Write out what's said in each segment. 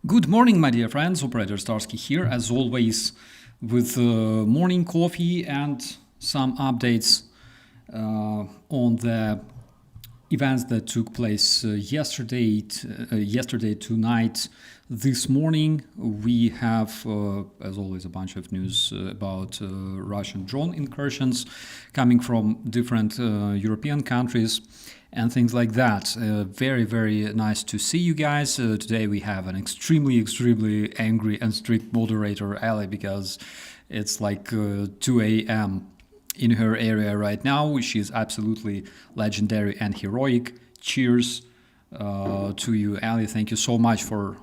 Good morning, my dear friends. Operator Starsky here, as always, with morning coffee and some updates on the events that took place yesterday tonight. This morning, we have, as always, a bunch of news about Russian drone incursions coming from different European countries and things like that. Very, very nice to see you guys. Today we have an extremely angry and strict moderator, Ali, because it's like 2 a.m. in her area right now. She's absolutely legendary and heroic. Cheers to you, Ali. Thank you so much for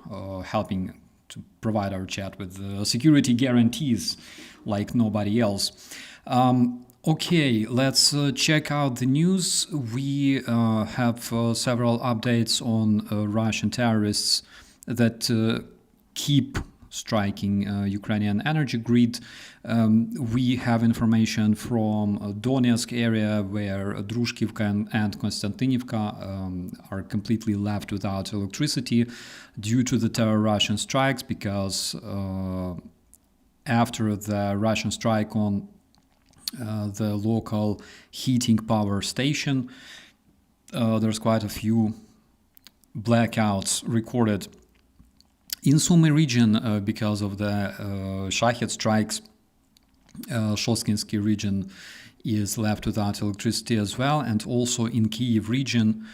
helping to provide our chat with security guarantees like nobody else. Okay, let's check out the news. We have several updates on Russian terrorists that keep striking Ukrainian energy grid. We have information from Donetsk area where Drushkivka and Konstantinivka are completely left without electricity due to the terror Russian strikes, because after the Russian strike on the local heating power station, there's quite a few blackouts recorded. In Sumy region, because of the Shahed strikes, Shoskinsky region is left without electricity as well. And also in Kyiv region,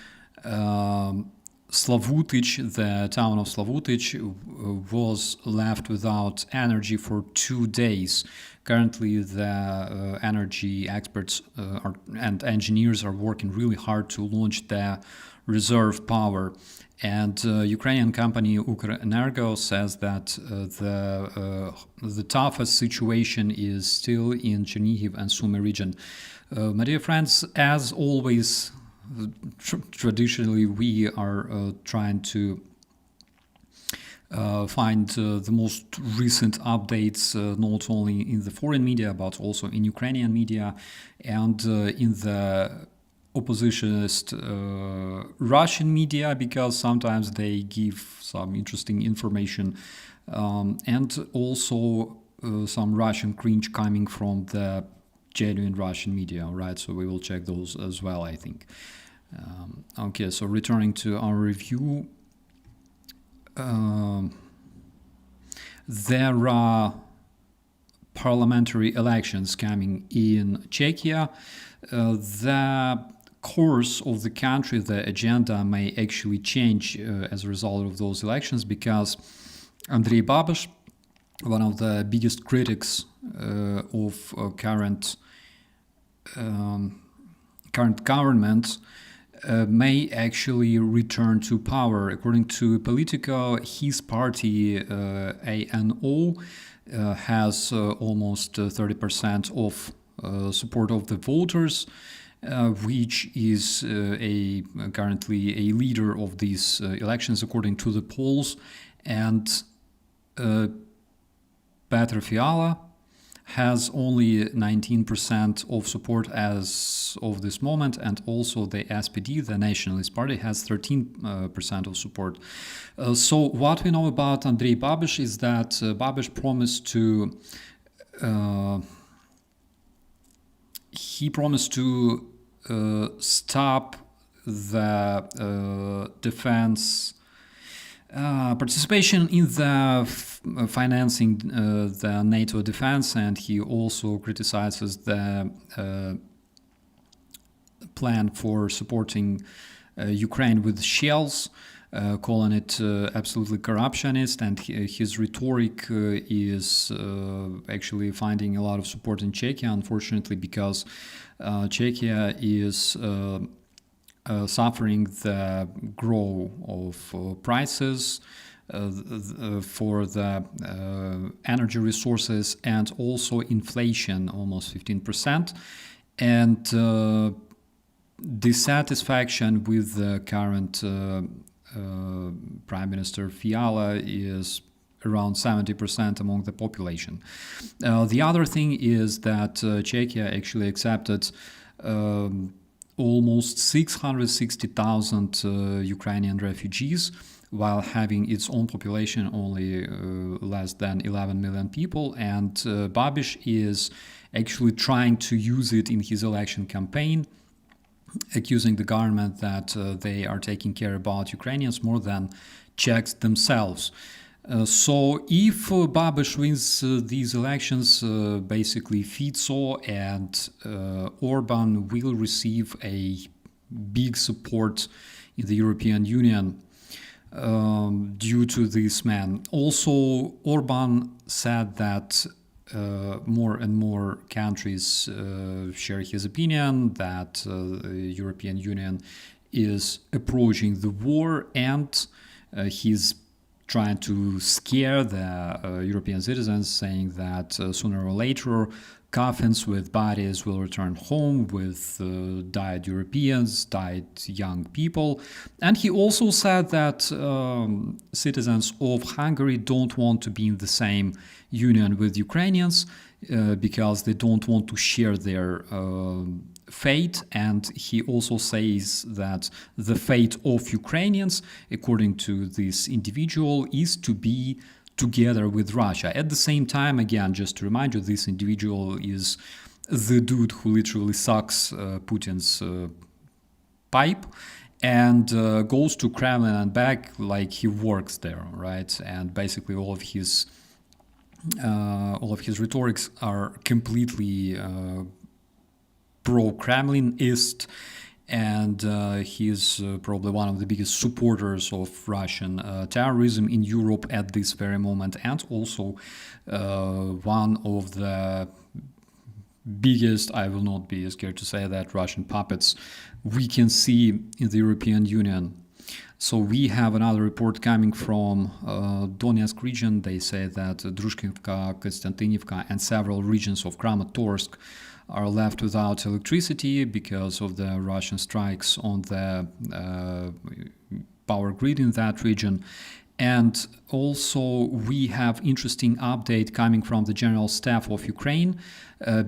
Slavutych, the town of Slavutych, was left without energy for 2 days. Currently, the energy experts and engineers are working really hard to launch the reserve power. And Ukrainian company Ukrenergo says that the toughest situation is still in Chernihiv and Sumy region. My dear friends, as always, traditionally we are trying to find the most recent updates, not only in the foreign media, but also in Ukrainian media and in the oppositionist Russian media, because sometimes they give some interesting information, and also some Russian cringe coming from the genuine Russian media, right? So we will check those as well, I think. Okay, so returning to our review, there are parliamentary elections coming in Czechia. The course of the country, the agenda may actually change as a result of those elections, because Andrei Babiš, one of the biggest critics of current government, may actually return to power. According to Politico, his party, ANO, has almost 30% of support of the voters, which is currently a leader of these elections according to the polls. And Petr Fiala has only 19% of support as of this moment, and also the SPD, the Nationalist Party, has 13% of support. So what we know about Andrei Babiš is that Babiš promised to stop the defense participation in the financing the NATO defense, and he also criticizes the plan for supporting Ukraine with shells, calling it absolutely corruptionist, and his rhetoric is actually finding a lot of support in Czechia, unfortunately, because Czechia is suffering the growth of prices for the energy resources, and also inflation, almost 15%, and dissatisfaction with the current Prime Minister Fiala is around 70% among the population. The other thing is that Czechia actually accepted almost 660,000 Ukrainian refugees, while having its own population only less than 11 million people. And Babiš is actually trying to use it in his election campaign, accusing the government that they are taking care about Ukrainians more than Czechs themselves. So if Babiš wins these elections, basically Fico and Orban will receive a big support in the European Union due to this man. Also, Orban said that more and more countries share his opinion that the European Union is approaching the war, and he's trying to scare the European citizens, saying that sooner or later coffins with bodies will return home with died Europeans, died young people. And he also said that citizens of Hungary don't want to be in the same union with Ukrainians because they don't want to share their fate. And he also says that the fate of Ukrainians, according to this individual, is to be together with Russia. At the same time, again, just to remind you, this individual is the dude who literally sucks Putin's pipe and goes to Kremlin and back like he works there, right? And basically all of his rhetorics are completely pro-Kremlinist, and he is probably one of the biggest supporters of Russian terrorism in Europe at this very moment, and also one of the biggest, I will not be scared to say that, Russian puppets we can see in the European Union. So we have another report coming from Donetsk region. They say that Drushkivka, Konstantinivka, and several regions of Kramatorsk are left without electricity because of the Russian strikes on the power grid in that region. And also we have interesting update coming from the General Staff of Ukraine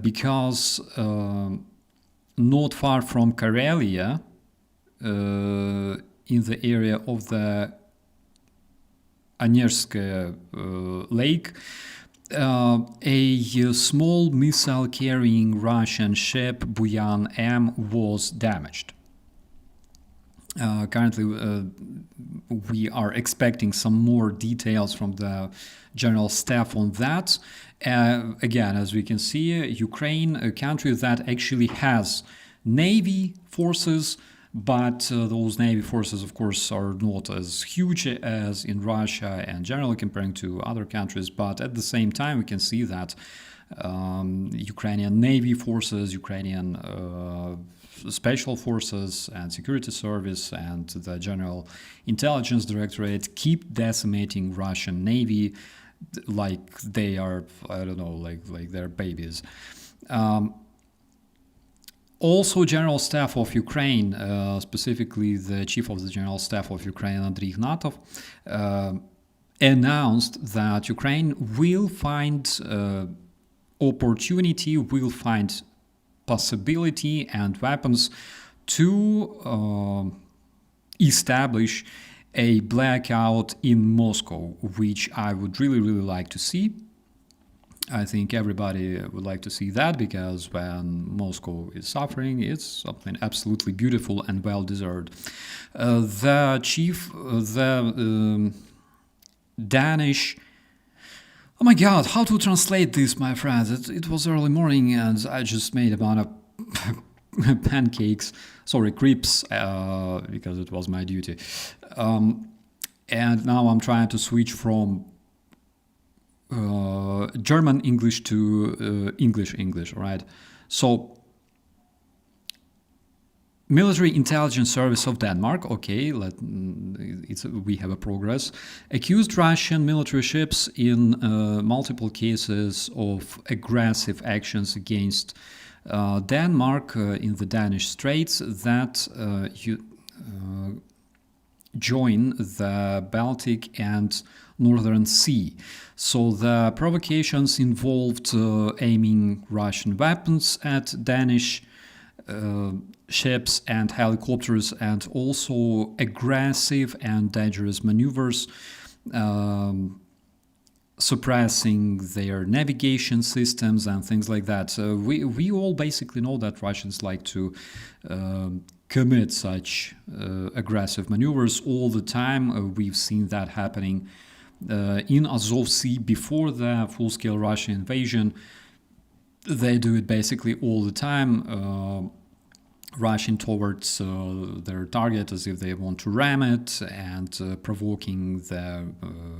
because not far from Karelia, in the area of the Anerskaya lake, a small missile-carrying Russian ship, Buyan M, was damaged. Currently, we are expecting some more details from the General Staff on that. Again, as we can see, Ukraine, a country that actually has Navy forces, but those Navy forces, of course, are not as huge as in Russia and generally comparing to other countries. But at the same time, we can see that Ukrainian Navy forces, Ukrainian special forces and security service and the General Intelligence Directorate keep decimating Russian Navy like they are, I don't know, like they're babies. Also, General Staff of Ukraine, specifically the Chief of the General Staff of Ukraine, Andriy Ignatov, announced that Ukraine will find opportunity, will find possibility and weapons to establish a blackout in Moscow, which I would really like to see. I think everybody would like to see that, because when Moscow is suffering, it's something absolutely beautiful and well-deserved. The Danish... Oh my god, how to translate this, my friends? It was early morning and I just made a bunch of pancakes, crepes, because it was my duty. And now I'm trying to switch from German English to English, right? So, Military Intelligence Service of Denmark, okay, we have a progress, accused Russian military ships in multiple cases of aggressive actions against Denmark in the Danish Straits that join the Baltic and Northern Sea. So the provocations involved aiming Russian weapons at Danish ships and helicopters, and also aggressive and dangerous maneuvers, suppressing their navigation systems and things like that. So we all basically know that Russians like to commit such aggressive maneuvers all the time. We've seen that happening in Azov Sea before the full-scale Russian invasion. They do it basically all the time, rushing towards their target as if they want to ram it, and provoking the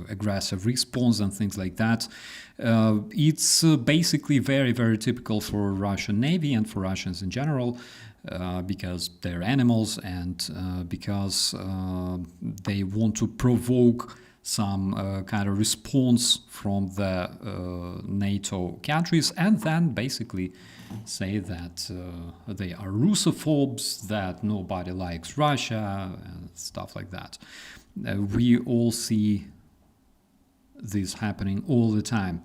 aggressive response and things like that. It's basically very, very typical for Russian Navy and for Russians in general, because they're animals, and because they want to provoke some kind of response from the NATO countries, and then basically say that they are Russophobes, that nobody likes Russia, and stuff like that. We all see this happening all the time.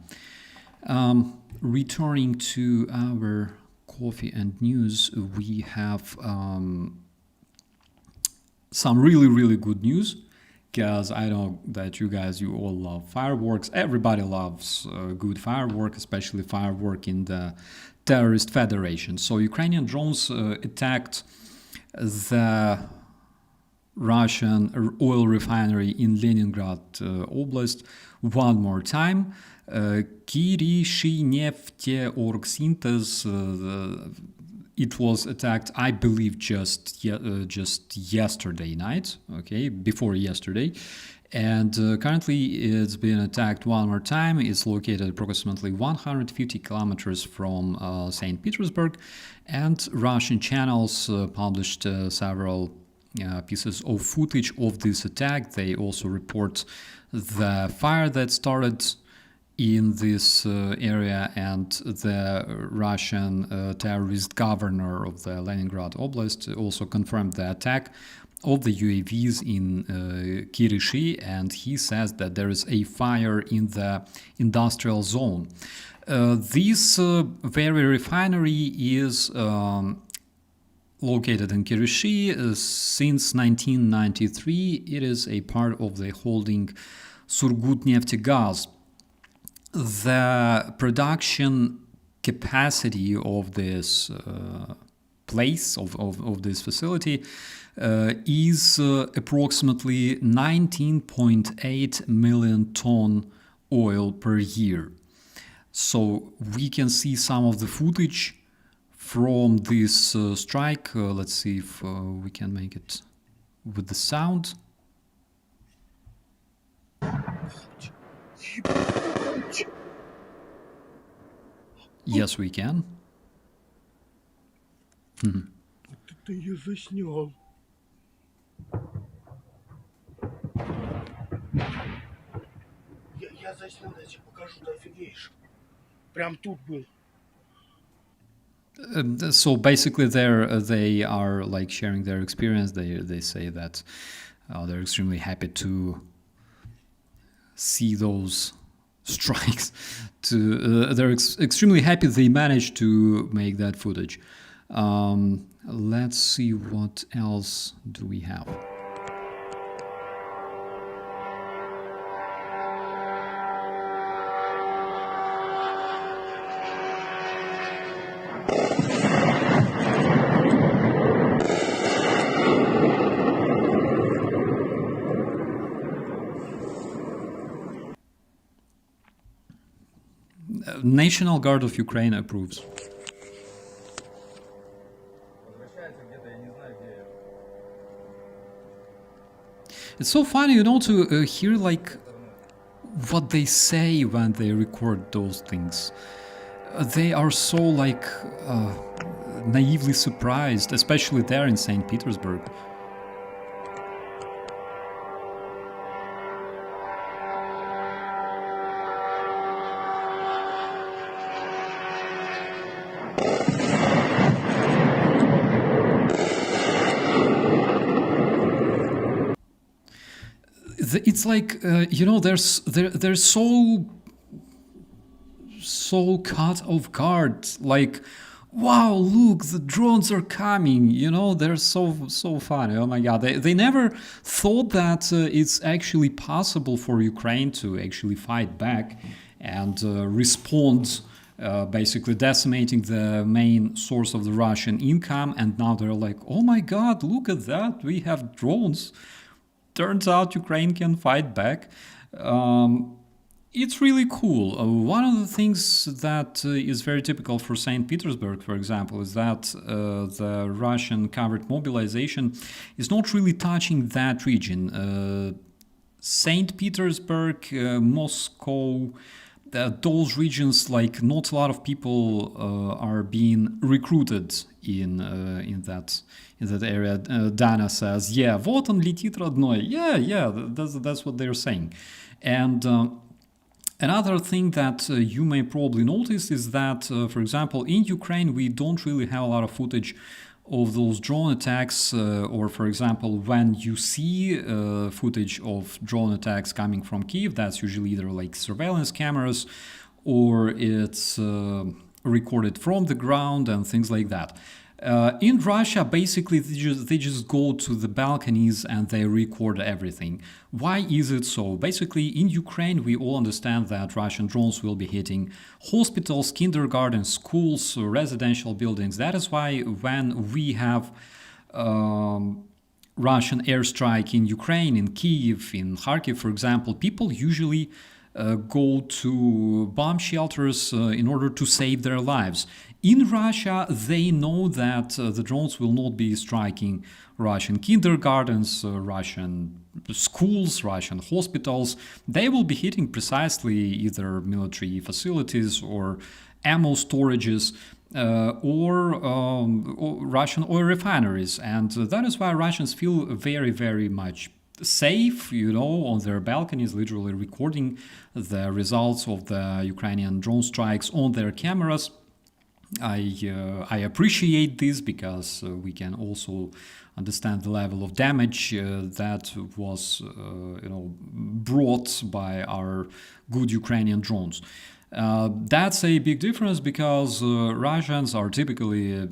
Returning to our coffee and news, we have some really, really good news. Because I know that you all love fireworks. Everybody loves good firework, especially firework in the terrorist federation. So Ukrainian drones attacked the Russian oil refinery in Leningrad Oblast one more time. Kirishinefteorgsynthez. It was attacked, I believe, just yesterday night, okay, before yesterday. And currently it's been attacked one more time. It's located approximately 150 kilometers from St. Petersburg. And Russian channels published several pieces of footage of this attack. They also report the fire that started in this area, and the Russian terrorist governor of the Leningrad Oblast also confirmed the attack of the UAVs in Kirishi, and he says that there is a fire in the industrial zone. This very refinery is located in Kirishi. Since 1993, it is a part of the holding Surgutneftegaz. The production capacity of this place, of this facility, is approximately 19.8 million ton oil per year. So we can see some of the footage from this strike. Let's see if we can make it with the sound. Yes, we can. Ты ее заснял. Я заснял, я тебе покажу, ты офигеешь. Прям тут был. So basically, they are like sharing their experience. They say that they're extremely happy to see those strikes. They're extremely happy they managed to make that footage. Let's see what else do we have. National Guard of Ukraine approves. It's so funny, to hear like what they say when they record those things. They are so like naively surprised, especially there in St. Petersburg. It's like they're so caught off guard. Like, wow, look, the drones are coming. They're so funny. Oh my god, they never thought that it's actually possible for Ukraine to actually fight back and respond, basically decimating the main source of the Russian income. And now they're like, oh my god, look at that, we have drones. Turns out Ukraine can fight back. It's really cool. One of the things that is very typical for St. Petersburg, for example, is that the Russian covered mobilization is not really touching that region. St. Petersburg, Moscow, those regions, like not a lot of people are being recruited in that area. Dana says, "Yeah, вот он летит родной." Yeah, that's what they're saying, and. Another thing that you may probably notice is that, for example, in Ukraine, we don't really have a lot of footage of those drone attacks, or, for example, when you see footage of drone attacks coming from Kyiv, that's usually either like surveillance cameras or it's recorded from the ground and things like that. In Russia, basically, they just go to the balconies and they record everything. Why is it so? Basically, in Ukraine, we all understand that Russian drones will be hitting hospitals, kindergartens, schools, residential buildings. That is why when we have Russian airstrike in Ukraine, in Kyiv, in Kharkiv, for example, people usually go to bomb shelters in order to save their lives. In Russia, they know that the drones will not be striking Russian kindergartens, Russian schools, Russian hospitals. They will be hitting precisely either military facilities or ammo storages. Or Russian oil refineries. And that is why Russians feel very, very much safe, on their balconies, literally recording the results of the Ukrainian drone strikes on their cameras. I appreciate this because we can also understand the level of damage that was brought by our good Ukrainian drones. That's a big difference because Russians are typically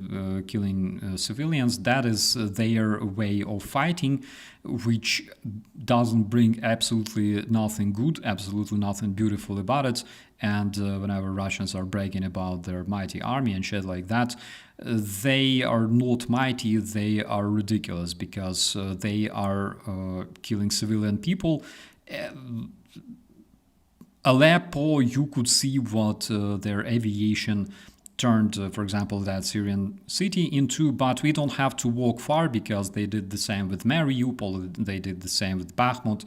killing civilians. That is their way of fighting, which doesn't bring absolutely nothing good, absolutely nothing beautiful about it. And whenever Russians are bragging about their mighty army and shit like that, they are not mighty, they are ridiculous because they are killing civilian people. Aleppo, you could see what their aviation turned, for example, that Syrian city into, but we don't have to walk far because they did the same with Mariupol, they did the same with Bakhmut,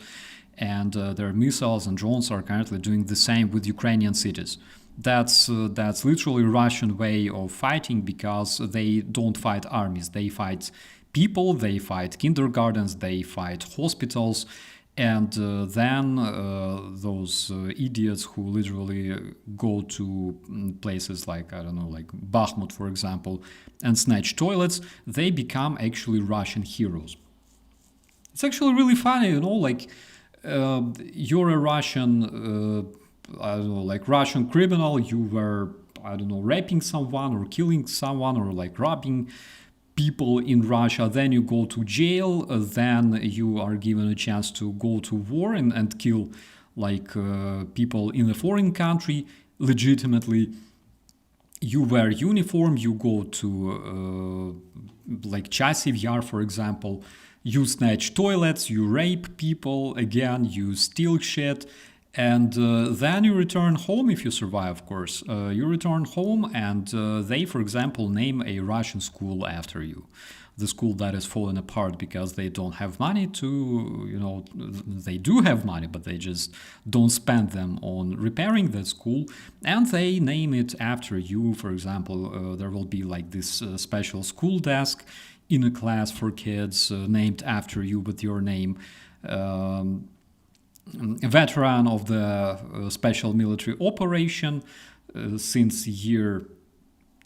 and their missiles and drones are currently doing the same with Ukrainian cities. That's literally Russian way of fighting because they don't fight armies, they fight people, they fight kindergartens, they fight hospitals. And then those idiots who literally go to places like, I don't know, like Bakhmut, for example, and snatch toilets, they become actually Russian heroes. It's actually really funny, like you're a Russian, I don't know, like Russian criminal, you were, I don't know, raping someone or killing someone or like robbing people in Russia, then you go to jail, then you are given a chance to go to war and kill like people in a foreign country legitimately. You wear uniform, you go to like Chasiv Yar, for example, you snatch toilets, you rape people, again, you steal shit, and then you return home if you survive, of course. You return home and they, for example, name a Russian school after you. The school that is falling apart because they don't have money to, they do have money, but they just don't spend them on repairing that school. And they name it after you. For example, there will be like this special school desk in a class for kids named after you with your name. A veteran of the special military operation since year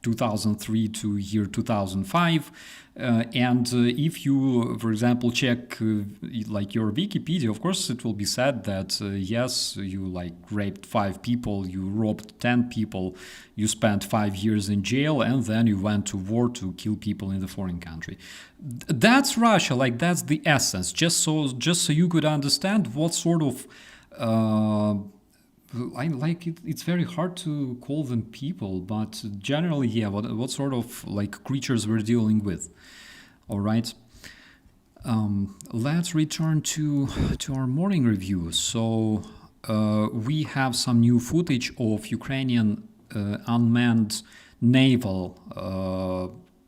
2003 to year 2005. If you, for example, check like your Wikipedia, of course, it will be said that yes, you like raped 5 people, you robbed 10 people, you spent 5 years in jail, and then you went to war to kill people in the foreign country. That's Russia. Like that's the essence. Just so you could understand what sort of it's very hard to call them people, but generally, yeah, what sort of like creatures we're dealing with. All right. Let's return to our morning review. So we have some new footage of Ukrainian unmanned naval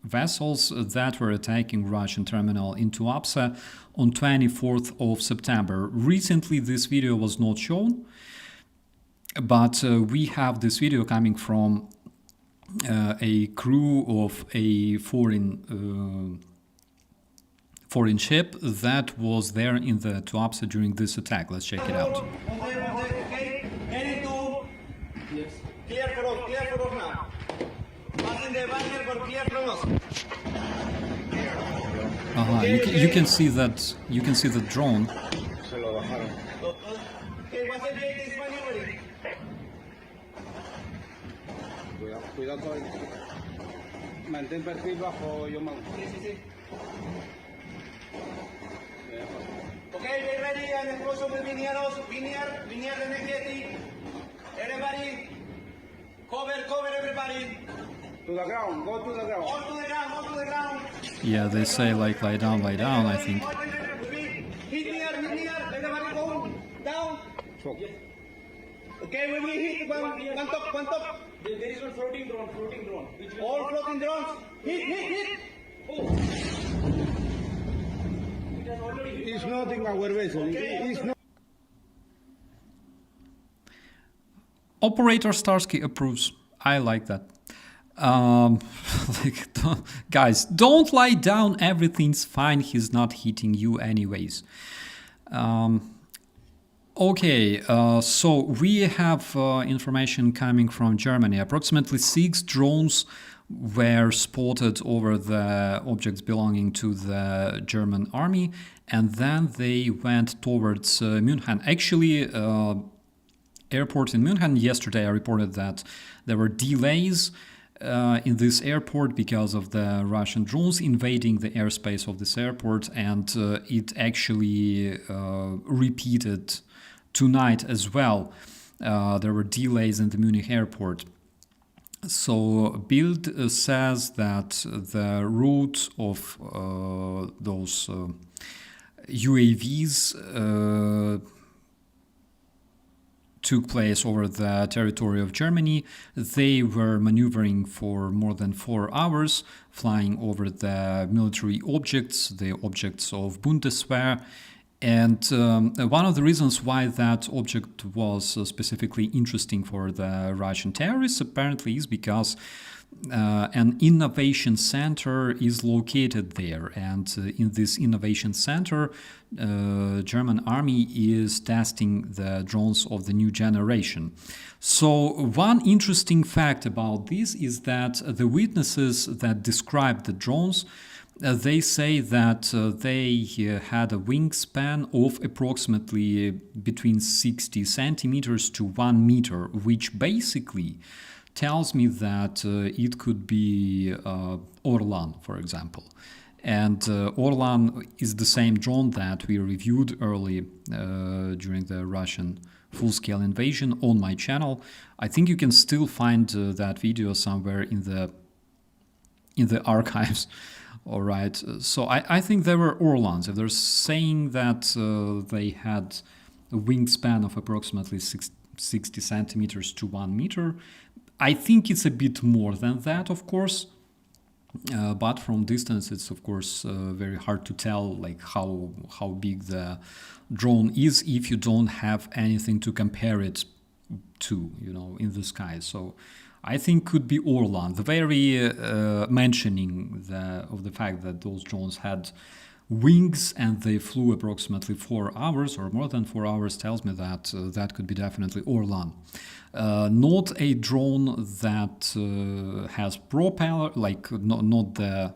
vessels that were attacking Russian terminal in Tuapse on 24th of September. Recently, this video was not shown. But we have this video coming from a crew of a foreign ship that was there in the Tuapse during this attack. Let's check it out. You can see that. You can see the drone. Cuidado con... Mantén perfil bajo, yo mando. Sí, sí, sí. Okay, be ready and explosive will be near us. Be near the negative. Everybody, cover everybody. To the ground, go to the ground. All to the ground, all to the ground. Yeah, they say like lie down, I think. Hit near, everybody go down. Okay, when we hit one top. There is one floating drone. All floating drones. Hit. Oh. It's not in our vessel. It's not. Operator Starsky approves. I like that. Guys, don't lie down. Everything's fine. He's not hitting you anyways. Okay, so we have information coming from Germany. Approximately 6 drones were spotted over the objects belonging to the German army, and then they went towards München. Actually, airport in München, yesterday I reported that there were delays in this airport because of the Russian drones invading the airspace of this airport, and it actually repeated tonight as well. There were delays in the Munich airport. So Bild says that the route of those UAVs took place over the territory of Germany. They were maneuvering for more than 4 hours, flying over the military objects, the objects of Bundeswehr. And one of the reasons why that object was specifically interesting for the Russian terrorists apparently is because an innovation center is located there. And in this innovation center, German army is testing the drones of the new generation. So one interesting fact about this is that the witnesses that described the drones, they say that they had a wingspan of approximately between 60 centimeters to 1 meter, which basically tells me that it could be Orlan, for example. And Orlan is the same drone that we reviewed early during the Russian full-scale invasion on my channel. I think you can still find that video somewhere in the archives. All right, so I think there were Orlans. If they're saying that they had a wingspan of approximately 60 centimeters to 1 meter, I think it's a bit more than that, of course. But from distance, it's of course very hard to tell like how big the drone is if you don't have anything to compare it to, in the sky. So I think could be Orlan. The very mentioning of the fact that those drones had wings, and they flew approximately 4 hours or more than 4 hours, tells me that that could be definitely Orlan. Not a drone that has propeller, like not the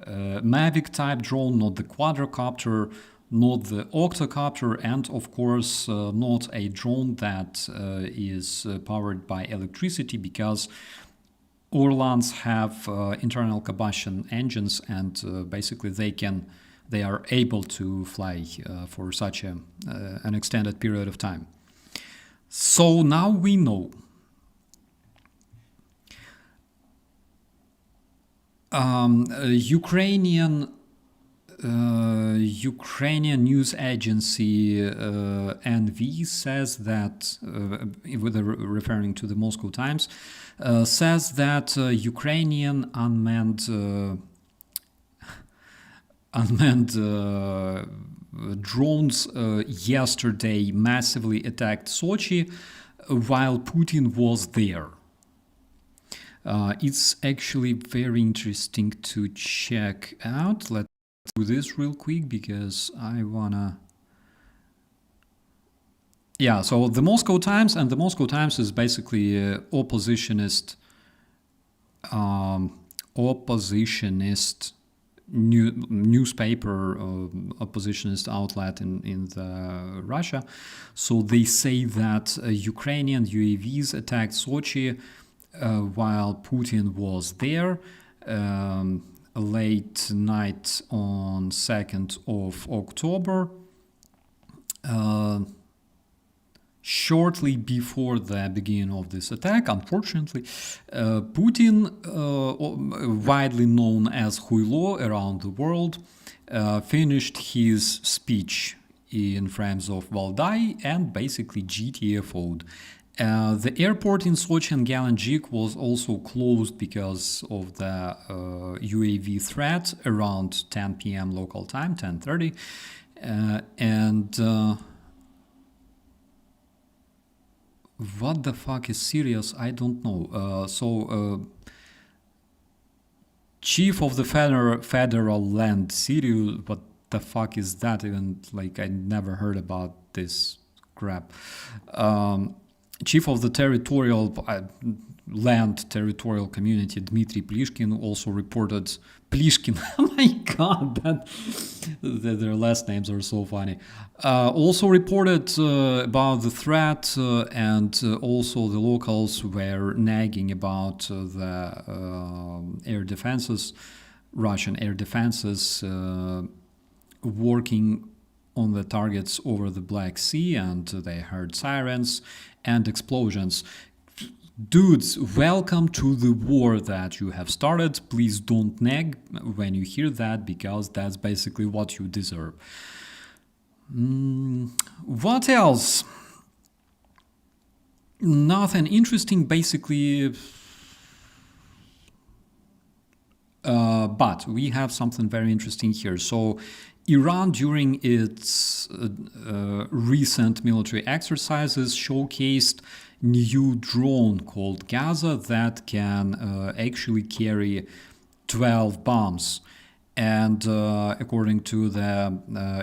Mavic type drone, not the quadrocopter, not the octocopter, and of course not a drone that is powered by electricity, because Orlans have internal combustion engines, and basically they are able to fly for such an extended period of time. So now we know. Ukrainian news agency NV says that, referring to the Moscow Times, says that Ukrainian unmanned drones yesterday massively attacked Sochi while Putin was there. It's actually very interesting to check out. Let's do this real quick because I wanna... Yeah, so the Moscow Times, and the Moscow Times is basically oppositionist newspaper, oppositionist outlet in Russia. So they say that Ukrainian UAVs attacked Sochi while Putin was there late night on 2nd of October. Shortly before the beginning of this attack, unfortunately, Putin, widely known as Huilo around the world, finished his speech in frames of Valdai and basically GTFO'd. The airport in Sochi and Gelendzhik was also closed because of the UAV threat around 10 p.m. local time, 10:30, and what the fuck is serious? I don't know. Chief of the Federal Land Sirius, what the fuck is that even? Like, I never heard about this crap. Chief of the Territorial Community, Dmitry Plishkin, also reported... Plishkin, oh my god, their last names are so funny. Also reported about the threat, and also the locals were nagging about the air defenses, Russian air defenses, working on the targets over the Black Sea, and they heard sirens and explosions. Dudes, welcome to the war that you have started. Please don't nag when you hear that, because that's basically what you deserve. What else? Nothing interesting, basically. But we have something very interesting here. So Iran, during its recent military exercises, showcased new drone called Gaza that can actually carry 12 bombs. And according to the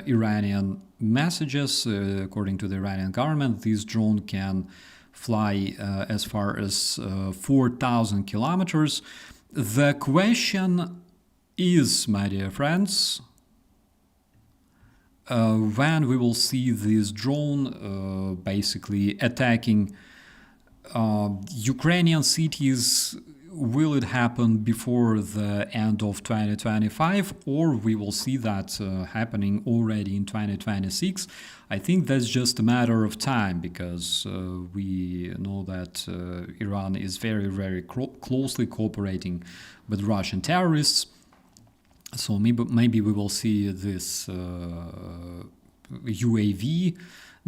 Iranian messages, according to the Iranian government, this drone can fly as far as 4,000 kilometers. The question is, my dear friends, when we will see this drone basically attacking Ukrainian cities. Will it happen before the end of 2025, or we will see that happening already in 2026? I think that's just a matter of time, because we know that Iran is very, very closely cooperating with Russian terrorists. So maybe we will see this UAV,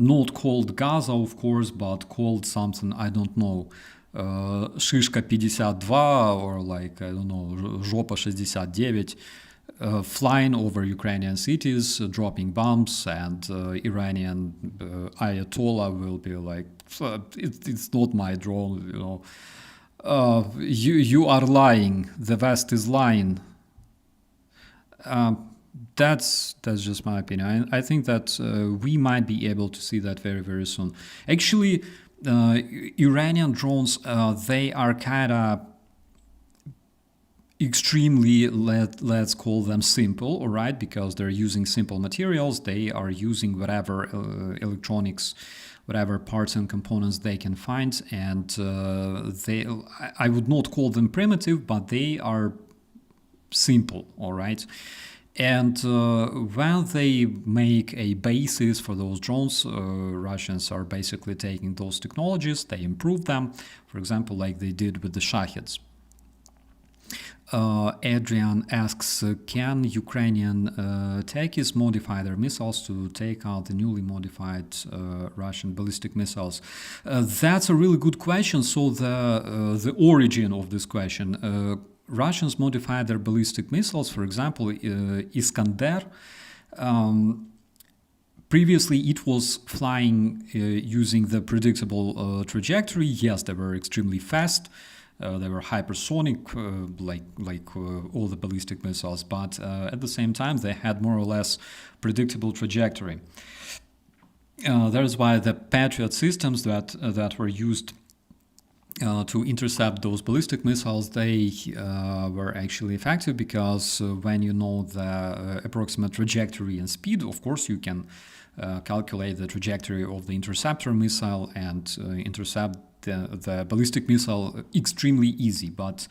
not called Gaza, of course, but called something, I don't know, Шишка 52, or like, I don't know, Жопа 69, flying over Ukrainian cities, dropping bombs, and Iranian Ayatollah will be like, it's not my drone, you know. You are lying. The West is lying. That's just my opinion. I think that we might be able to see that very, very soon. Actually, Iranian drones, they are kind of extremely, let's call them simple, all right, because they're using simple materials. They are using whatever electronics, whatever parts and components they can find, and I would not call them primitive, but they are simple, all right. And when they make a basis for those drones, Russians are basically taking those technologies, they improve them, for example, like they did with the Shaheds. Adrian asks, can Ukrainian techies modify their missiles to take out the newly modified Russian ballistic missiles? That's a really good question. So the origin of this question, Russians modified their ballistic missiles, for example, Iskander. Previously, it was flying using the predictable trajectory. Yes, they were extremely fast. They were hypersonic, like all the ballistic missiles, but at the same time, they had more or less predictable trajectory. That is why the Patriot systems that were used to intercept those ballistic missiles, they were actually effective, because when you know the approximate trajectory and speed, of course, you can calculate the trajectory of the interceptor missile and intercept the ballistic missile extremely easy. But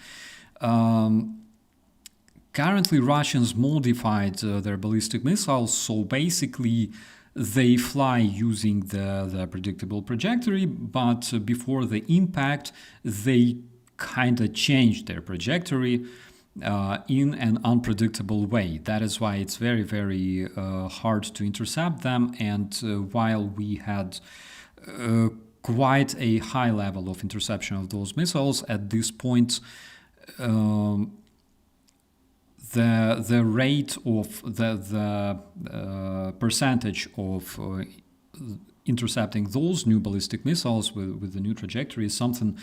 currently Russians modified their ballistic missiles, so basically they fly using the predictable trajectory, but before the impact they kind of change their trajectory in an unpredictable way. That is why it's very, very hard to intercept them. And while we had quite a high level of interception of those missiles, at this point the rate of the percentage of intercepting those new ballistic missiles with the new trajectory is something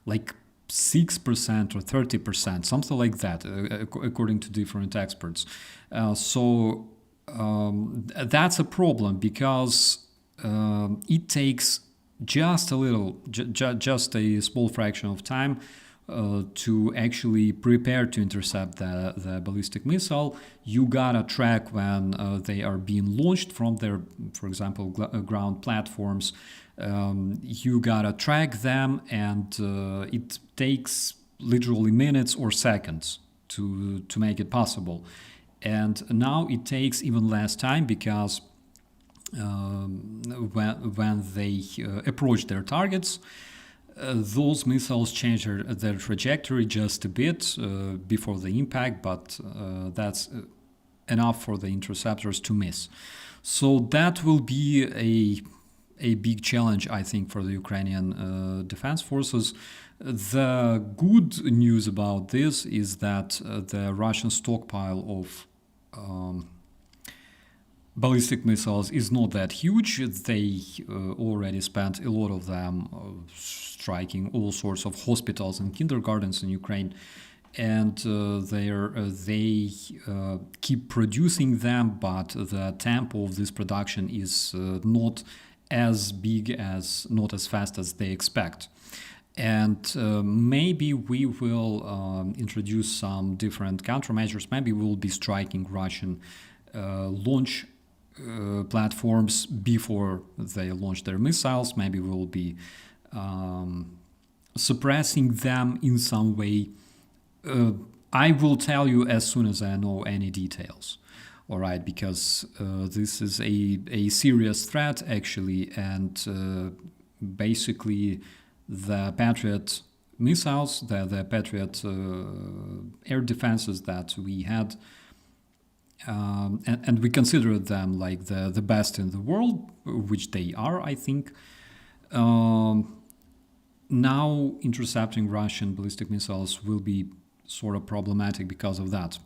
like 6% or 30%, something like that, according to different experts. So that's a problem, because it takes just a little, just a small fraction of time to actually prepare to intercept the ballistic missile. You gotta track when they are being launched from their, for example, ground platforms. You gotta track them, and it takes literally minutes or seconds to make it possible. And now it takes even less time, because when they approach their targets, those missiles change their trajectory just a bit before the impact, but that's enough for the interceptors to miss. So that will be a big challenge, I think, for the Ukrainian defense forces. The good news about this is that the Russian stockpile of ballistic missiles is not that huge. They already spent a lot of them striking all sorts of hospitals and kindergartens in Ukraine, and they keep producing them, but the tempo of this production is not as big as, not as fast as they expect. And maybe we will introduce some different countermeasures. Maybe we'll be striking Russian launch platforms before they launch their missiles. Maybe we'll be suppressing them in some way. I will tell you as soon as I know any details. All right, because this is a serious threat, actually, and basically the Patriot missiles, the Patriot air defenses that we had, and we consider them like the best in the world, which they are, I think. Now intercepting Russian ballistic missiles will be sort of problematic because of that.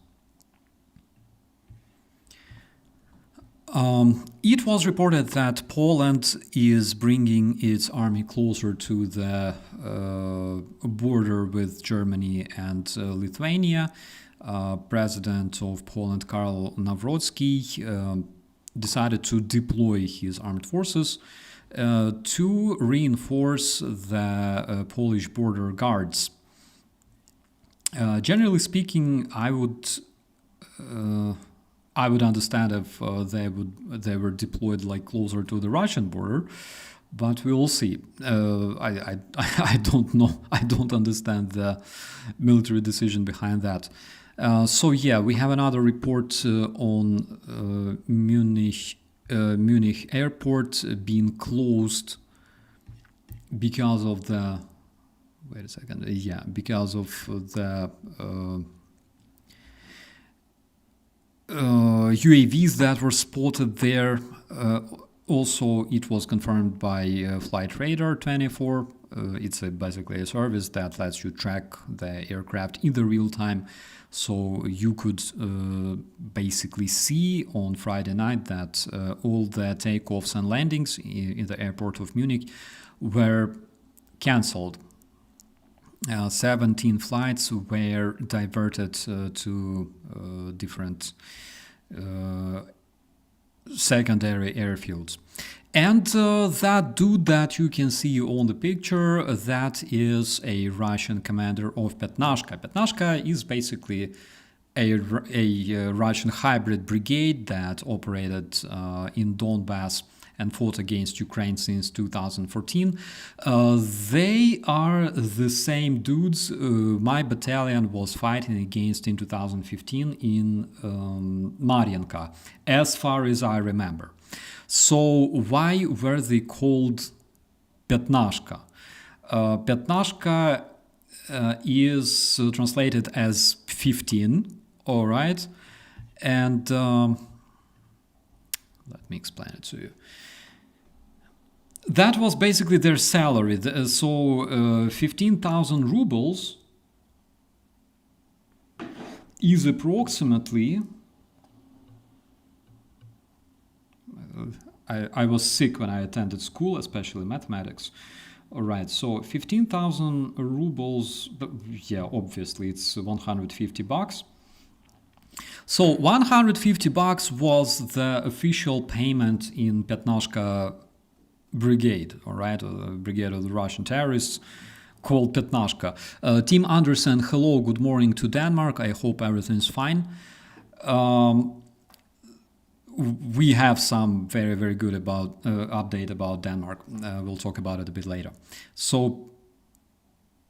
It was reported that Poland is bringing its army closer to the border with Germany and Lithuania. President of Poland, Karol Nawrocki, decided to deploy his armed forces to reinforce the Polish border guards. Generally speaking, I would understand if they were deployed like closer to the Russian border, but we will see. I don't know. I don't understand the military decision behind that. So yeah, we have another report on Munich airport being closed because of the. Wait a second. Yeah, because of the UAVs that were spotted there. Also, it was confirmed by Flight Radar 24. It's basically a service that lets you track the aircraft in the real time. So you could basically see on Friday night that all the takeoffs and landings in the airport of Munich were cancelled. 17 flights were diverted to different secondary airfields. And that dude that you can see on the picture, that is a Russian commander of Petnashka. Petnashka is basically a Russian hybrid brigade that operated in Donbass and fought against Ukraine since 2014. They are the same dudes my battalion was fighting against in 2015 in Mariinka, as far as I remember. So why were they called Petnashka? Petnashka is translated as 15, all right? And let me explain it to you. That was basically their salary. So 15,000 rubles is approximately... I was sick when I attended school, especially mathematics. All right, so 15,000 rubles, yeah, obviously it's 150 bucks. So 150 bucks was the official payment in Petnashka Brigade, all right, brigade of the Russian terrorists called Petnashka. Team Anderson, hello, good morning to Denmark. I hope everything's fine. We have some very, very good update about Denmark. We'll talk about it a bit later. So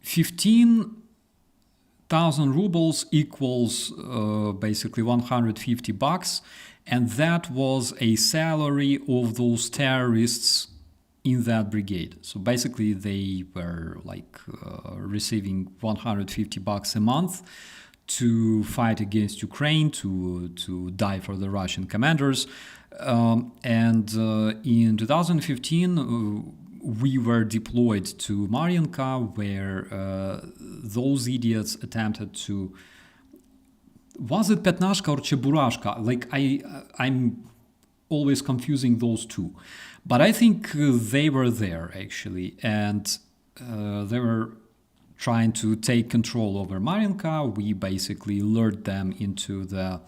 15,000 rubles equals basically 150 bucks. And that was a salary of those terrorists in that brigade. So basically they were like receiving 150 bucks a month to fight against Ukraine, to die for the Russian commanders. And in 2015, we were deployed to Mariinka, where those idiots attempted to... Was it Petnashka or Cheburashka? Like, I'm always confusing those two. But I think they were there, actually. And they were trying to take control over Mariinka. We basically lured them into the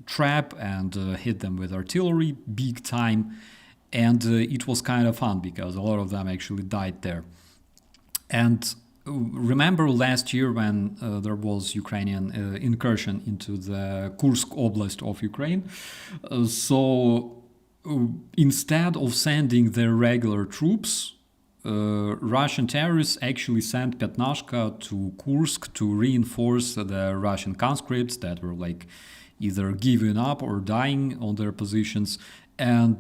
trap and hit them with artillery big time. And it was kind of fun because a lot of them actually died there. And remember last year when there was Ukrainian incursion into the Kursk Oblast of Ukraine? So instead of sending their regular troops, Russian terrorists actually sent Petnashka to Kursk to reinforce the Russian conscripts that were like either giving up or dying on their positions. And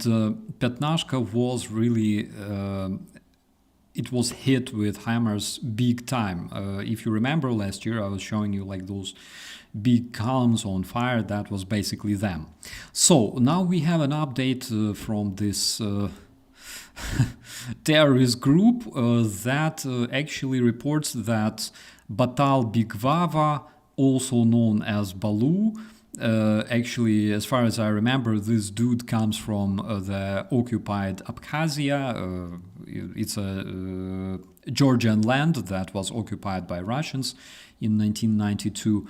Petnashka was really, it was hit with hammers big time. If you remember last year, I was showing you like those big columns on fire. That was basically them. So now we have an update from this terrorist group that actually reports that Batal Bigvava, also known as Balu, actually, as far as I remember, this dude comes from the occupied Abkhazia, it's a Georgian land that was occupied by Russians in 1992.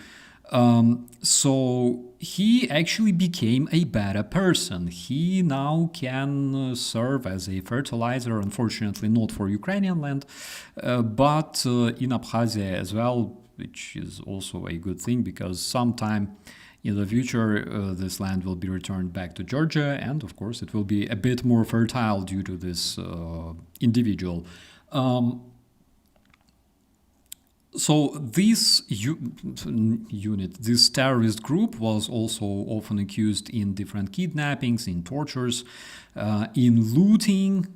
So he actually became a better person. He now can serve as a fertilizer, unfortunately not for Ukrainian land, but in Abkhazia as well, which is also a good thing, because sometime in the future this land will be returned back to Georgia, and of course it will be a bit more fertile due to this individual. So this unit, this terrorist group, was also often accused in different kidnappings, in tortures, in looting,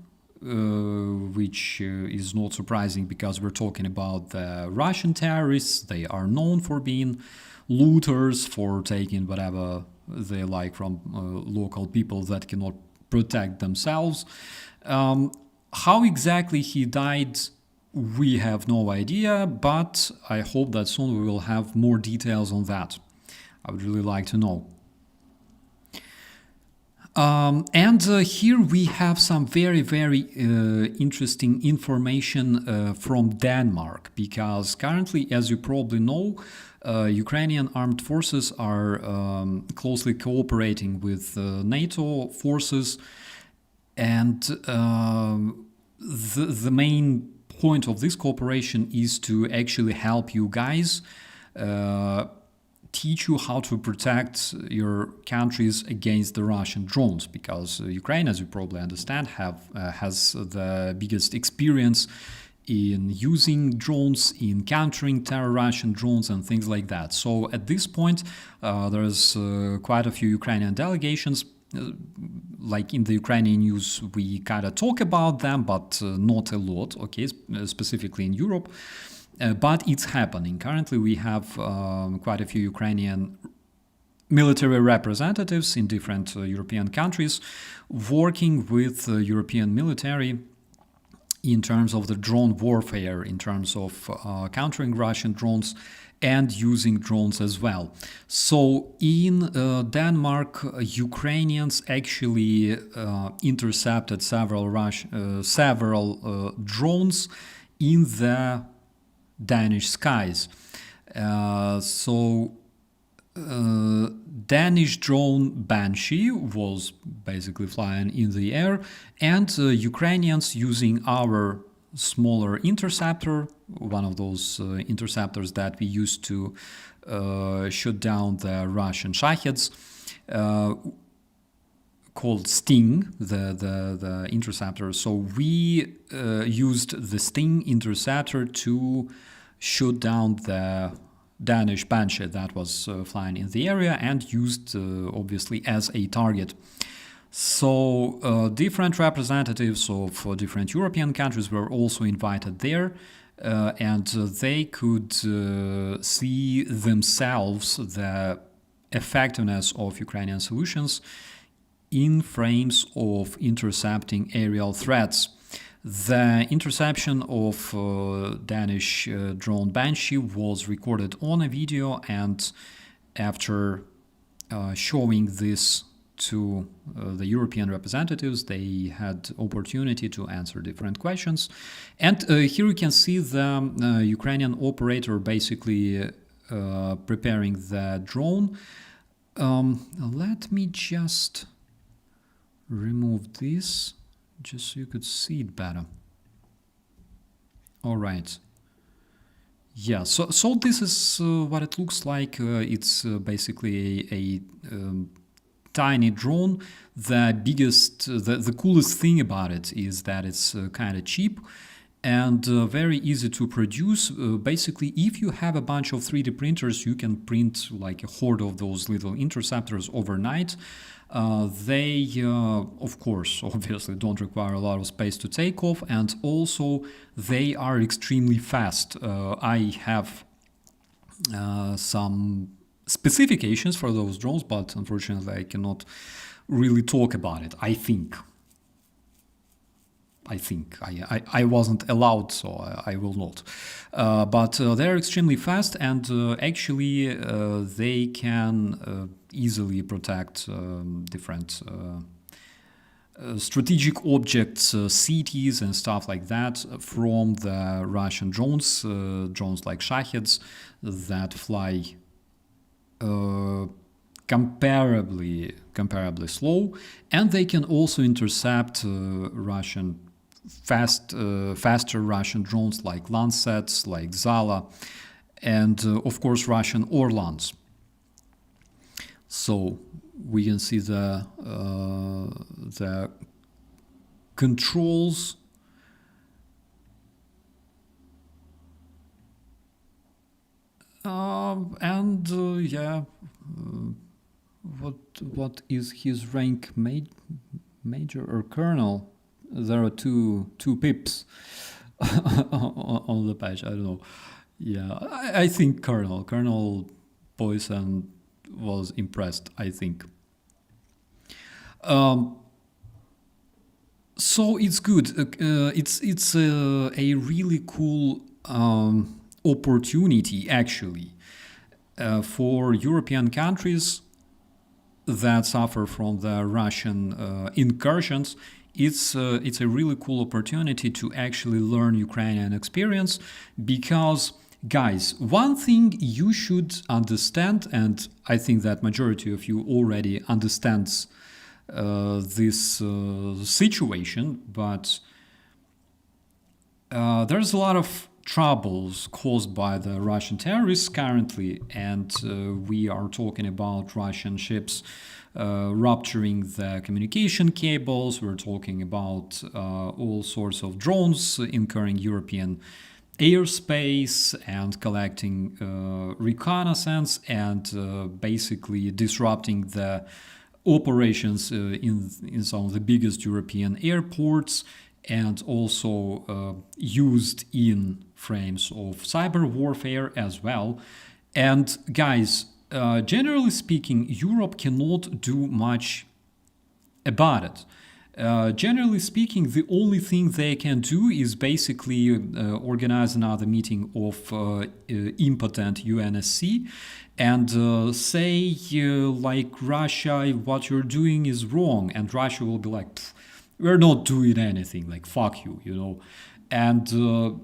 which is not surprising because we're talking about the Russian terrorists. They are known for being looters, for taking whatever they like from local people that cannot protect themselves. How exactly he died, we have no idea, but I hope that soon we will have more details on that. I would really like to know. And here we have some very, very interesting information from Denmark, because currently, as you probably know, Ukrainian armed forces are closely cooperating with NATO forces, and the main point of this cooperation is to actually help you guys, teach you how to protect your countries against the Russian drones, because Ukraine, as you probably understand, has the biggest experience in using drones, in countering terror Russian drones and things like that. So at this point, there's quite a few Ukrainian delegations. Like in the Ukrainian news, we kind of talk about them, but not a lot, okay, specifically in Europe. But it's happening. Currently, we have quite a few Ukrainian military representatives in different European countries working with European military in terms of the drone warfare, in terms of countering Russian drones and using drones as well. So in Denmark, Ukrainians actually intercepted several drones in the Danish skies. Danish drone Banshee was basically flying in the air, and Ukrainians using our smaller interceptor, one of those interceptors that we used to shoot down the Russian Shaheds, called Sting, the interceptor. So we used the Sting interceptor to shoot down the Danish Banshee that was flying in the area and used obviously as a target. So different representatives of different European countries were also invited there, and they could see themselves the effectiveness of Ukrainian solutions in frames of intercepting aerial threats. The interception of Danish drone Banshee was recorded on a video, and after showing this to the European representatives, they had opportunity to answer different questions. And here you can see the Ukrainian operator basically preparing the drone. Let me just remove this, just so you could see it better. All right. Yeah, so this is what it looks like. It's basically a tiny drone. The coolest thing about it is that it's kind of cheap and very easy to produce. Basically, if you have a bunch of 3D printers, you can print like a horde of those little interceptors overnight. They, of course, obviously don't require a lot of space to take off, and also they are extremely fast. I have some specifications for those drones, but unfortunately I cannot really talk about it. I think I wasn't allowed, so I will not. But they're extremely fast, and actually they can easily protect different strategic objects, cities and stuff like that from the Russian drones, drones like Shaheds that fly comparably slow, and they can also intercept faster Russian drones like Lancets, like Zala, and of course Russian Orlans. So we can see the controls. What is his rank? Major or colonel? There are two pips on the patch. I don't know. Yeah, I think colonel. Colonel Poison was impressed, I think. So it's good. It's a really cool opportunity, actually, for European countries that suffer from the Russian incursions. It's a really cool opportunity to actually learn Ukrainian experience, because, guys, one thing you should understand, and I think that majority of you already understands this situation, but there's a lot of troubles caused by the Russian terrorists currently, and we are talking about Russian ships rupturing the communication cables. We're talking about all sorts of drones incurring European airspace and collecting reconnaissance and basically disrupting the operations in some of the biggest European airports, and also used in frames of cyber warfare as well. And guys, generally speaking, Europe cannot do much about it. Generally speaking, the only thing they can do is basically organize another meeting of impotent UNSC and say, like, Russia, what you're doing is wrong. And Russia will be like, we're not doing anything, like, fuck you, you know. And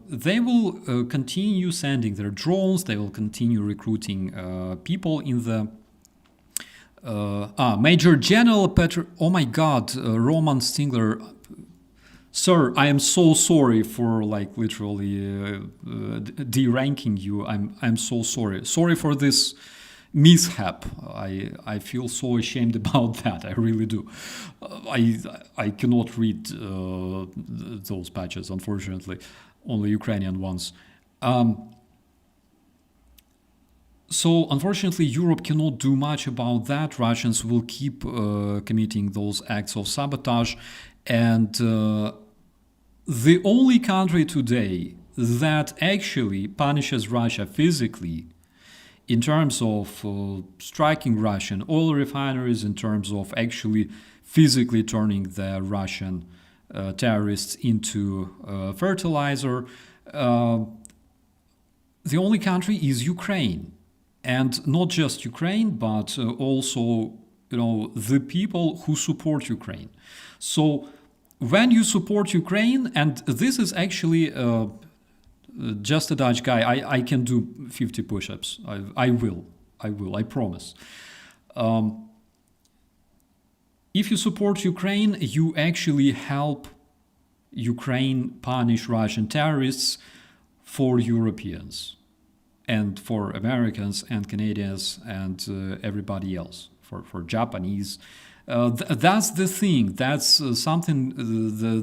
they will continue sending their drones, they will continue recruiting people in the Major General Petr. Oh my God, Roman Stingler. Sir, I am so sorry for, like, literally deranking you. I'm so sorry. Sorry for this mishap. I feel so ashamed about that. I really do. I cannot read those patches, unfortunately, only Ukrainian ones. So, unfortunately, Europe cannot do much about that. Russians will keep committing those acts of sabotage. And the only country today that actually punishes Russia physically in terms of striking Russian oil refineries, in terms of actually physically turning the Russian terrorists into fertilizer, the only country is Ukraine. And not just Ukraine, but also, you know, the people who support Ukraine. So when you support Ukraine, and this is actually just a Dutch guy, I can do 50 push-ups. I will, I promise. If you support Ukraine, you actually help Ukraine punish Russian terrorists for Europeans and for Americans and Canadians and everybody else, for Japanese. That's the thing. That's something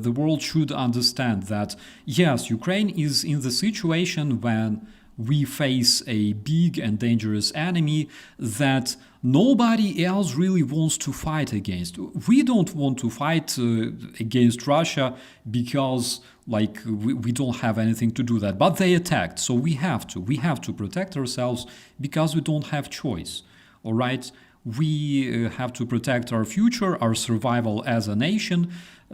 the world should understand, that yes, Ukraine is in the situation when we face a big and dangerous enemy that nobody else really wants to fight against. We don't want to fight against Russia because, like, we don't have anything to do that. But they attacked, so we have to protect ourselves because we don't have choice. All right? We have to protect our future, our survival as a nation,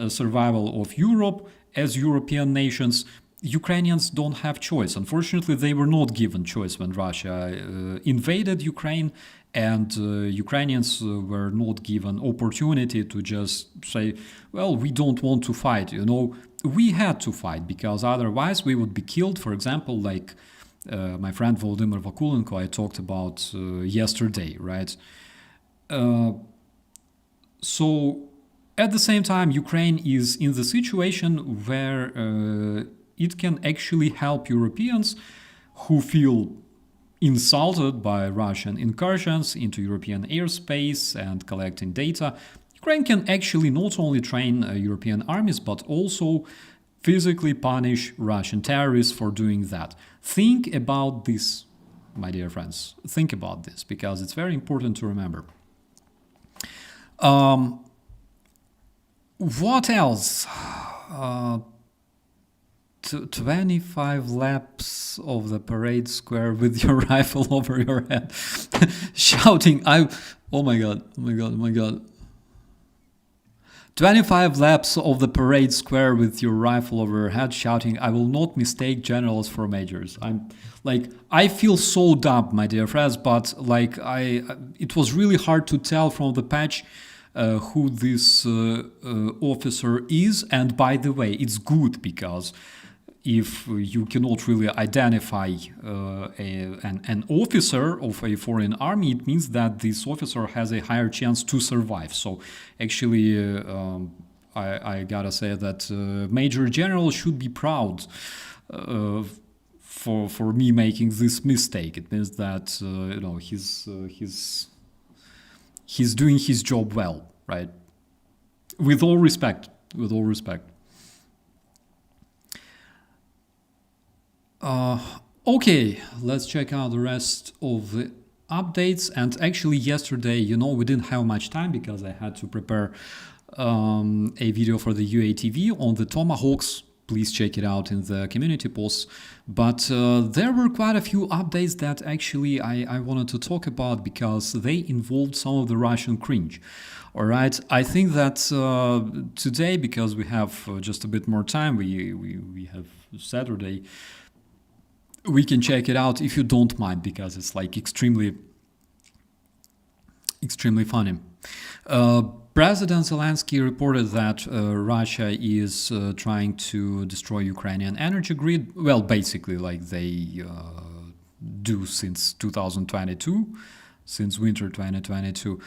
survival of Europe as European nations. Ukrainians don't have choice. Unfortunately, they were not given choice when Russia invaded Ukraine, And Ukrainians were not given opportunity to just say, well, we don't want to fight. We had to fight because otherwise we would be killed. For example, like my friend Volodymyr Vakulenko I talked about yesterday, right? So at the same time, Ukraine is in the situation where it can actually help Europeans who feel insulted by Russian incursions into European airspace and collecting data. Ukraine can actually not only train European armies, but also physically punish Russian terrorists for doing that. Think about this, my dear friends. Think about this, because it's very important to remember. What else? 25 laps of the parade square with your rifle over your head, shouting, oh my god. 25 laps of the parade square with your rifle over your head, shouting, I will not mistake generals for majors. I feel so dumb, my dear friends, but it was really hard to tell from the patch who this officer is. And by the way, it's good, because if you cannot really identify an officer of a foreign army, it means that this officer has a higher chance to survive. So actually, I gotta say that Major General should be proud for me making this mistake. It means that he's doing his job well, right? With all respect. Okay, let's check out the rest of the updates. And actually yesterday, we didn't have much time because I had to prepare a video for the UATV on the Tomahawks. Please check it out in the community posts. But there were quite a few updates that actually I wanted to talk about, because they involved some of the Russian cringe. All right, I think that today, because we have just a bit more time, we have Saturday, we can check it out if you don't mind, because it's extremely funny. President Zelensky reported that Russia is trying to destroy Ukrainian energy grid. Well, basically, like they do since 2022, since winter 2022.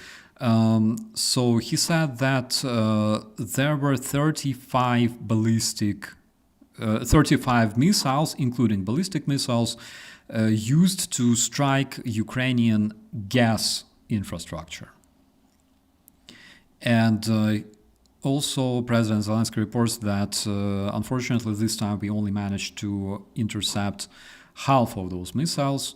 So he said that there were 35 missiles, including ballistic missiles, used to strike Ukrainian gas infrastructure. And also President Zelensky reports that unfortunately this time we only managed to intercept half of those missiles.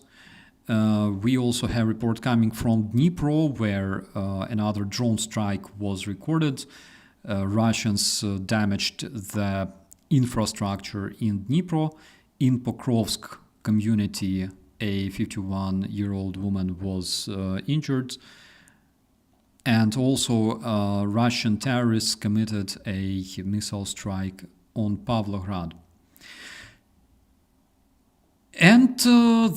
We also have a report coming from Dnipro, where another drone strike was recorded. Russians damaged the infrastructure in Dnipro. In Pokrovsk community, a 51-year-old woman was injured. And also Russian terrorists committed a missile strike on Pavlograd. And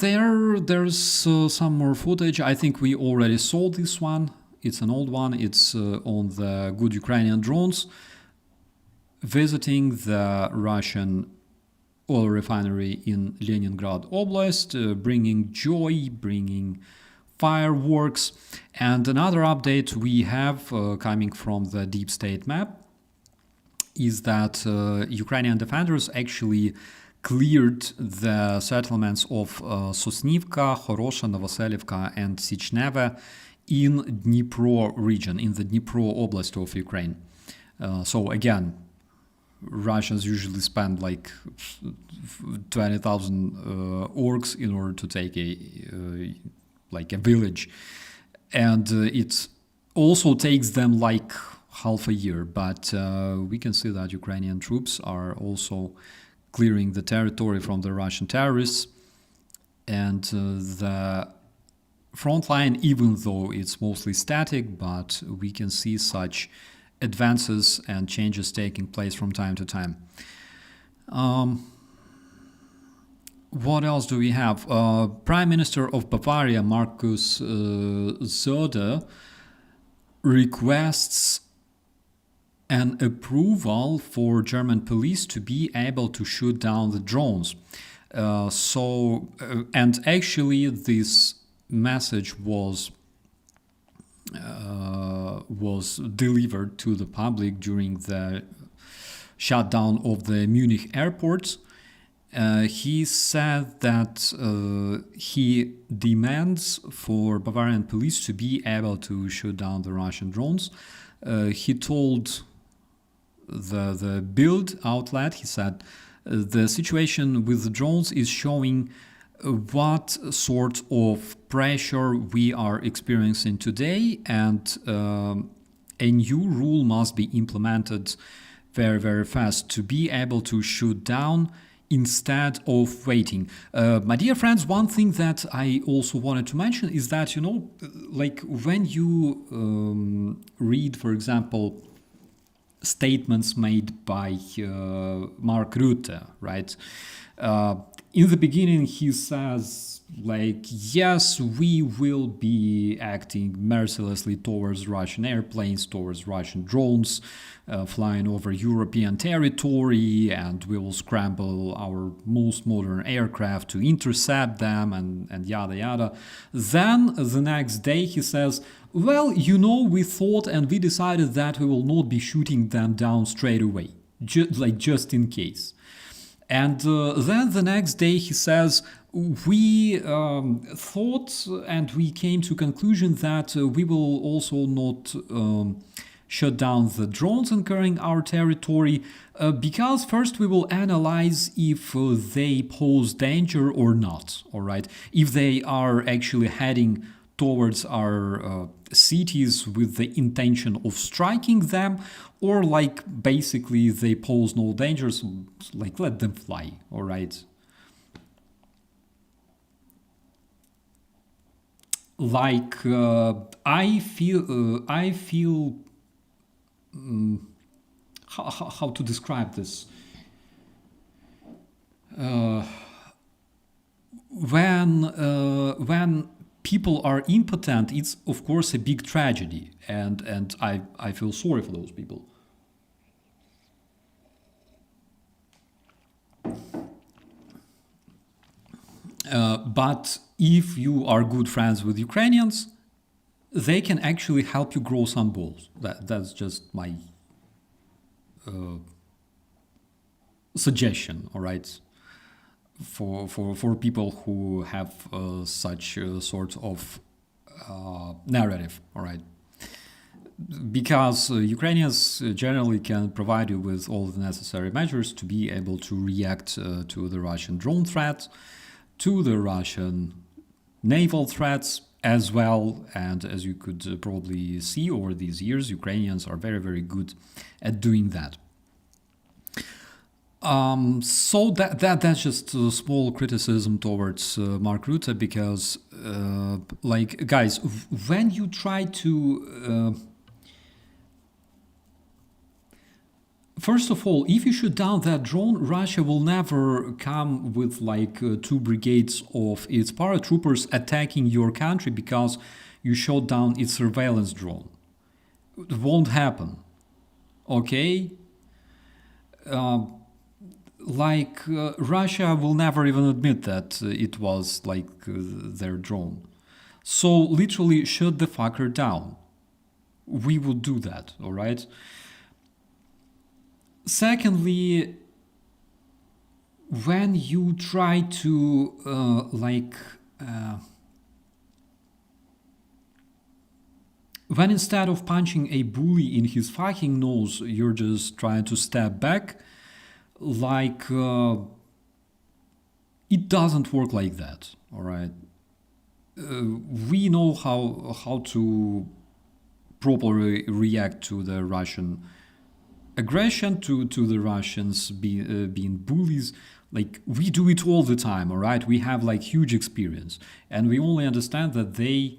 there's some more footage. I think we already saw this one. It's an old one. It's on the Good Ukrainian Drones visiting the Russian oil refinery in Leningrad Oblast, bringing joy, bringing fireworks. And another update we have coming from the Deep State map is that Ukrainian defenders actually cleared the settlements of Sosnivka, Horosha, Novoselivka, and Sichneve in Dnipro region, in the Dnipro Oblast of Ukraine. So again, Russians usually spend 20,000 orcs in order to take a village, and it also takes them half a year. But we can see that Ukrainian troops are also clearing the territory from the Russian terrorists, and the front line, even though it's mostly static, but we can see such advances and changes taking place from time to time. What else do we have? Prime Minister of Bavaria, Markus Söder, requests an approval for German police to be able to shoot down the drones. And actually, this message was delivered to the public during the shutdown of the Munich airports. He said that he demands for Bavarian police to be able to shoot down the Russian drones. He told the Bild outlet, he said, the situation with the drones is showing what sort of pressure we are experiencing today, and a new rule must be implemented very, very fast to be able to shoot down instead of waiting. My dear friends, one thing that I also wanted to mention is that, like when you read, for example, statements made by Mark Rutte, right? In the beginning, he says, like, yes, we will be acting mercilessly towards Russian airplanes, towards Russian drones flying over European territory, and we will scramble our most modern aircraft to intercept them, and yada yada. Then the next day he says, well, we thought and we decided that we will not be shooting them down straight away, just in case. And then the next day he says, we thought and we came to conclusion that we will also not shut down the drones entering our territory because first we will analyze if they pose danger or not, all right? If they are actually heading towards our cities with the intention of striking them, or like basically they pose no danger, so like let them fly, all right? Like I feel how to describe this? When people are impotent, it's of course a big tragedy, and I feel sorry for those people. But if you are good friends with Ukrainians, they can actually help you grow some balls. That's just my suggestion, all right? For people who have such sort of narrative, all right? Because Ukrainians generally can provide you with all the necessary measures to be able to react to the Russian drone threat, to the Russian naval threats as well. And as you could probably see over these years, Ukrainians are very, very good at doing that. So that's just a small criticism towards Mark Rutte, because like, guys, when you try to first of all, if you shoot down that drone, Russia will never come with like 2 brigades of its paratroopers attacking your country because you shot down its surveillance drone. It won't happen. Okay? Russia will never even admit that it was like their drone. So literally shut the fucker down. We would do that, all right? Secondly, when you try to when instead of punching a bully in his fucking nose, you're just trying to step back, like it doesn't work like that, all right? We know how to properly react to the Russian aggression, to the Russians being bullies. Like, we do it all the time, all right? We have like huge experience, and we only understand that they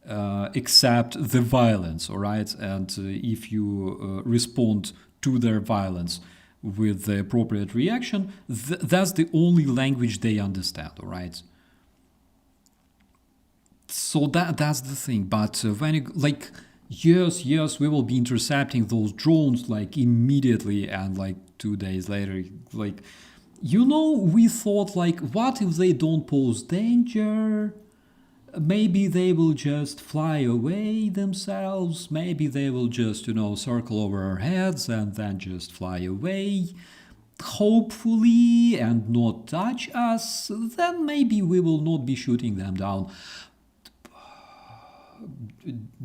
accept the violence, all right? And if you respond to their violence with the appropriate reaction, that's the only language they understand, all right? So that's the thing. But when you, like, yes, we will be intercepting those drones like immediately, and like 2 days later, like, we thought like, what if they don't pose danger? Maybe they will just fly away themselves. Maybe they will just, circle over our heads and then just fly away, hopefully, and not touch us. Then maybe we will not be shooting them down.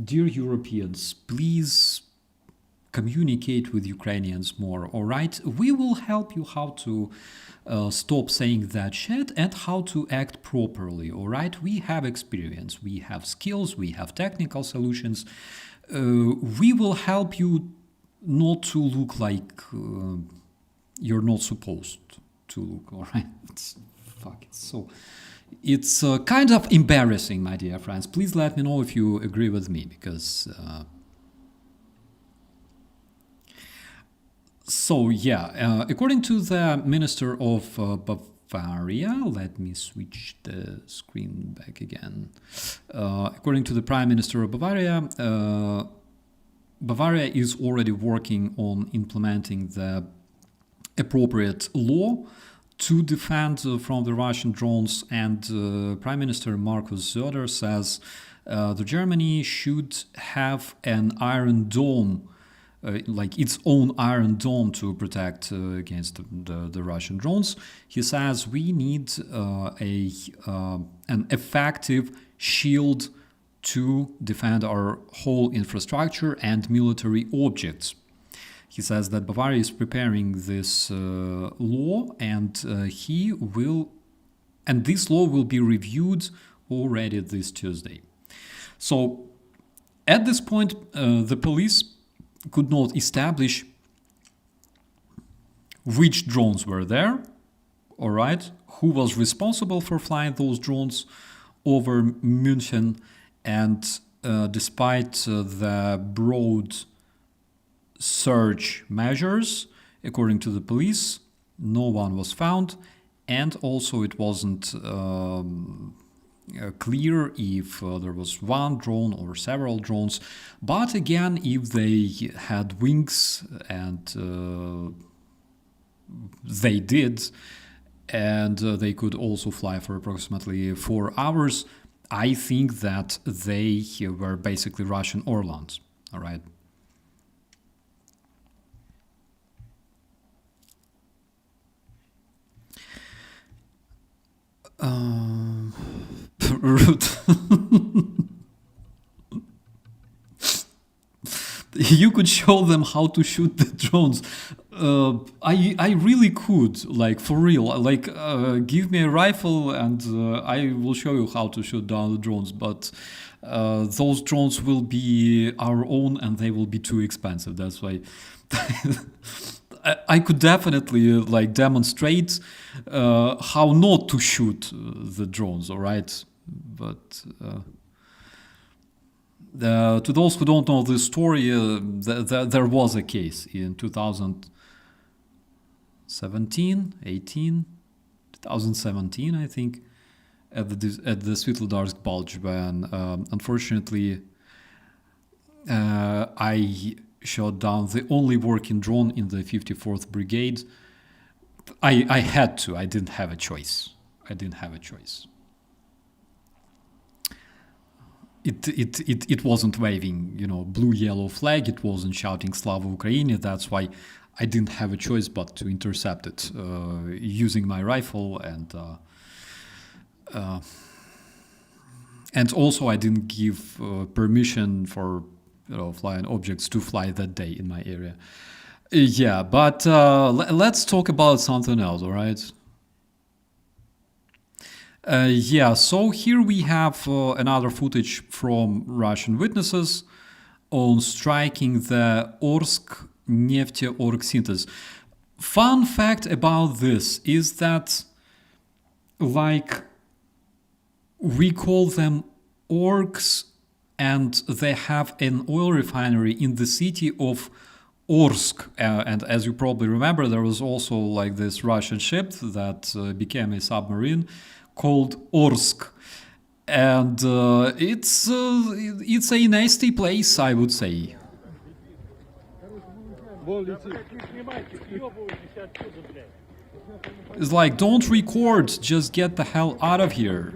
Dear Europeans, please communicate with Ukrainians more, all right? We will help you how to stop saying that shit and how to act properly, all right? We have experience, we have skills, we have technical solutions. We will help you not to look like you're not supposed to look, all right? It's kind of embarrassing, my dear friends. Please let me know if you agree with me, because... according to the Minister of Bavaria, let me switch the screen back again. According to the Prime Minister of Bavaria, Bavaria is already working on implementing the appropriate law to defend from the Russian drones, and Prime Minister Markus Söder says the Germany should have an iron dome, like its own iron dome, to protect against the Russian drones. He says we need an effective shield to defend our whole infrastructure and military objects. He says that Bavaria is preparing this law, and this law will be reviewed already this Tuesday. So, at this point, the police could not establish which drones were there, all right, who was responsible for flying those drones over München, and despite the broad search measures, according to the police, no one was found, and also it wasn't clear if there was one drone or several drones. But again, if they had wings, and they did, and they could also fly for approximately 4 hours, I think that they were basically Russian Orlans, all right? Rude. You could show them how to shoot the drones. I really could, like, for real. Like, give me a rifle and I will show you how to shoot down the drones. But those drones will be our own, and they will be too expensive. That's why I could definitely like demonstrate how not to shoot the drones. All right, but. To those who don't know the story, there was a case in 2017, I think, at the Svetlodarsk Bulge, when unfortunately I shot down the only working drone in the 54th Brigade. I had to. I didn't have a choice. It wasn't waving, blue yellow flag. It wasn't shouting Slava Ukraini. That's why I didn't have a choice but to intercept it using my rifle, and also I didn't give permission for flying objects to fly that day in my area. Yeah, but let's talk about something else. All right. So here we have another footage from Russian witnesses on striking the Orsk-Nefteorg synthesis. Fun fact about this is that, like, we call them orcs, and they have an oil refinery in the city of Orsk, and as you probably remember, there was also like this Russian ship that became a submarine called Orsk, and it's a nasty place, I would say. It's like, don't record, just get the hell out of here.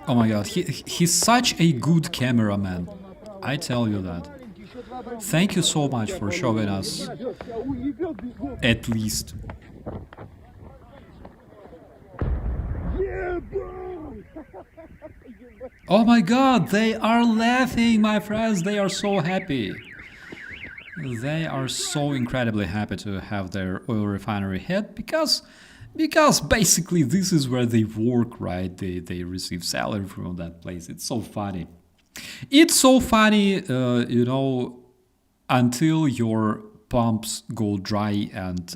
Oh my god, he's such a good cameraman. I tell you that. Thank you so much for showing us at least. Oh my god, they are laughing, my friends. They are so happy. They are so incredibly happy to have their oil refinery hit because basically this is where they work, right? They receive salary from that place. It's so funny. It's so funny, you know, until your pumps go dry and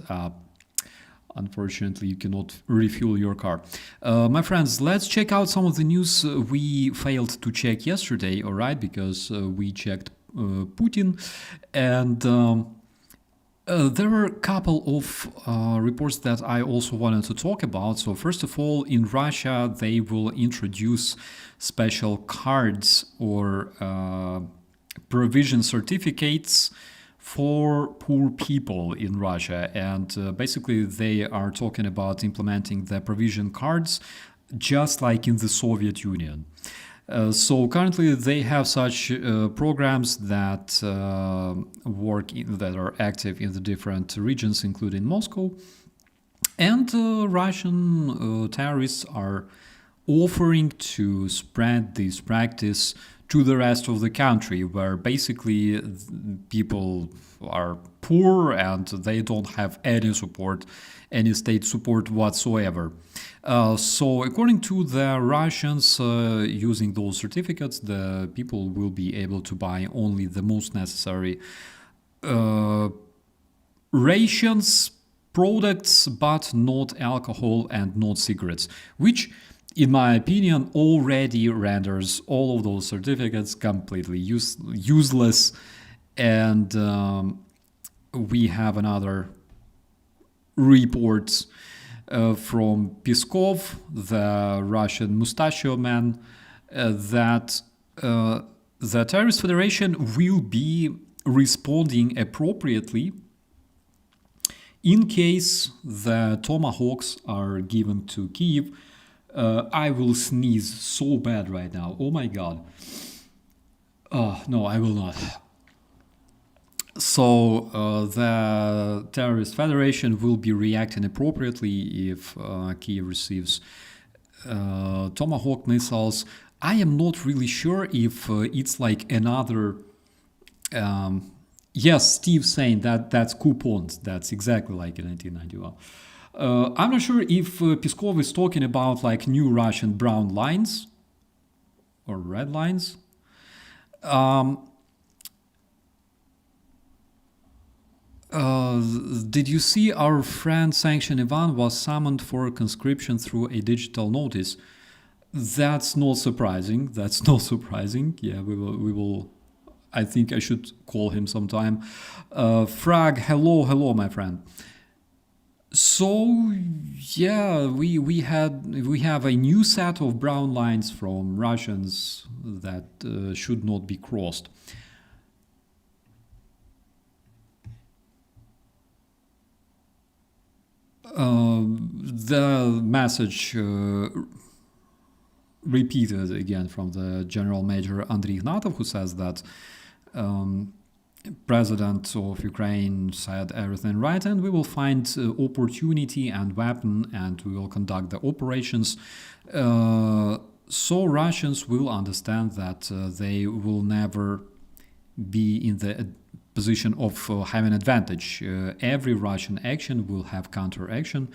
unfortunately you cannot refuel your car. My friends, let's check out some of the news we failed to check yesterday, all right? Because we checked Putin, and there were a couple of reports that I also wanted to talk about. So first of all, in Russia, they will introduce special cards or provision certificates for poor people in Russia. And basically, they are talking about implementing the provision cards just like in the Soviet Union. So currently they have such programs that that are active in the different regions, including Moscow. And Russian terrorists are offering to spread this practice to the rest of the country, where basically people are poor and they don't have any support, any state support whatsoever. So according to the Russians, using those certificates, the people will be able to buy only the most necessary rations, products, but not alcohol and not cigarettes, which in my opinion already renders all of those certificates completely useless. And we have another report from Peskov, the Russian mustachio man, that the Terrorist Federation will be responding appropriately in case the Tomahawks are given to Kyiv. I will sneeze so bad right now. Oh my god. No, I will not. So the Terrorist Federation will be reacting appropriately if Kyiv receives Tomahawk missiles. I am not really sure if it's like another... yes, Steve saying that's coupons. That's exactly like in 1991. I'm not sure if Peskov is talking about like new Russian brown lines or red lines. Did you see our friend Sanction Ivan was summoned for conscription through a digital notice? That's not surprising. That's not surprising. Yeah, we will. I think I should call him sometime. Frag, hello, my friend. So yeah, we have a new set of brown lines from Russians that should not be crossed. The message repeated again from the General Major Andriy Ignatov, who says that President of Ukraine said everything right, and we will find opportunity and weapon, and we will conduct the operations. So Russians will understand that they will never be in the position of having advantage. Every Russian action will have counter-action,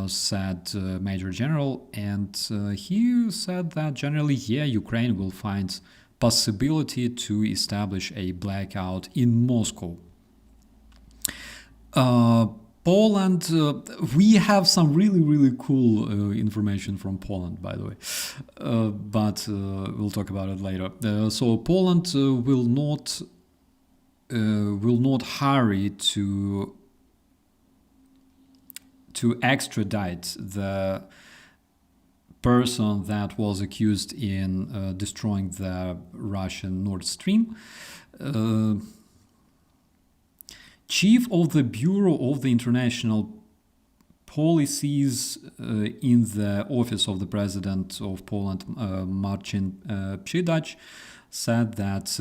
said Major General, and he said that generally, yeah, Ukraine will find possibility to establish a blackout in Moscow. Poland, we have some really cool information from Poland, by the way, but we'll talk about it later. So Poland will not hurry to extradite the person that was accused in destroying the Russian Nord Stream. Chief of the Bureau of the International Policies in the Office of the President of Poland, Marcin Przydacz, said that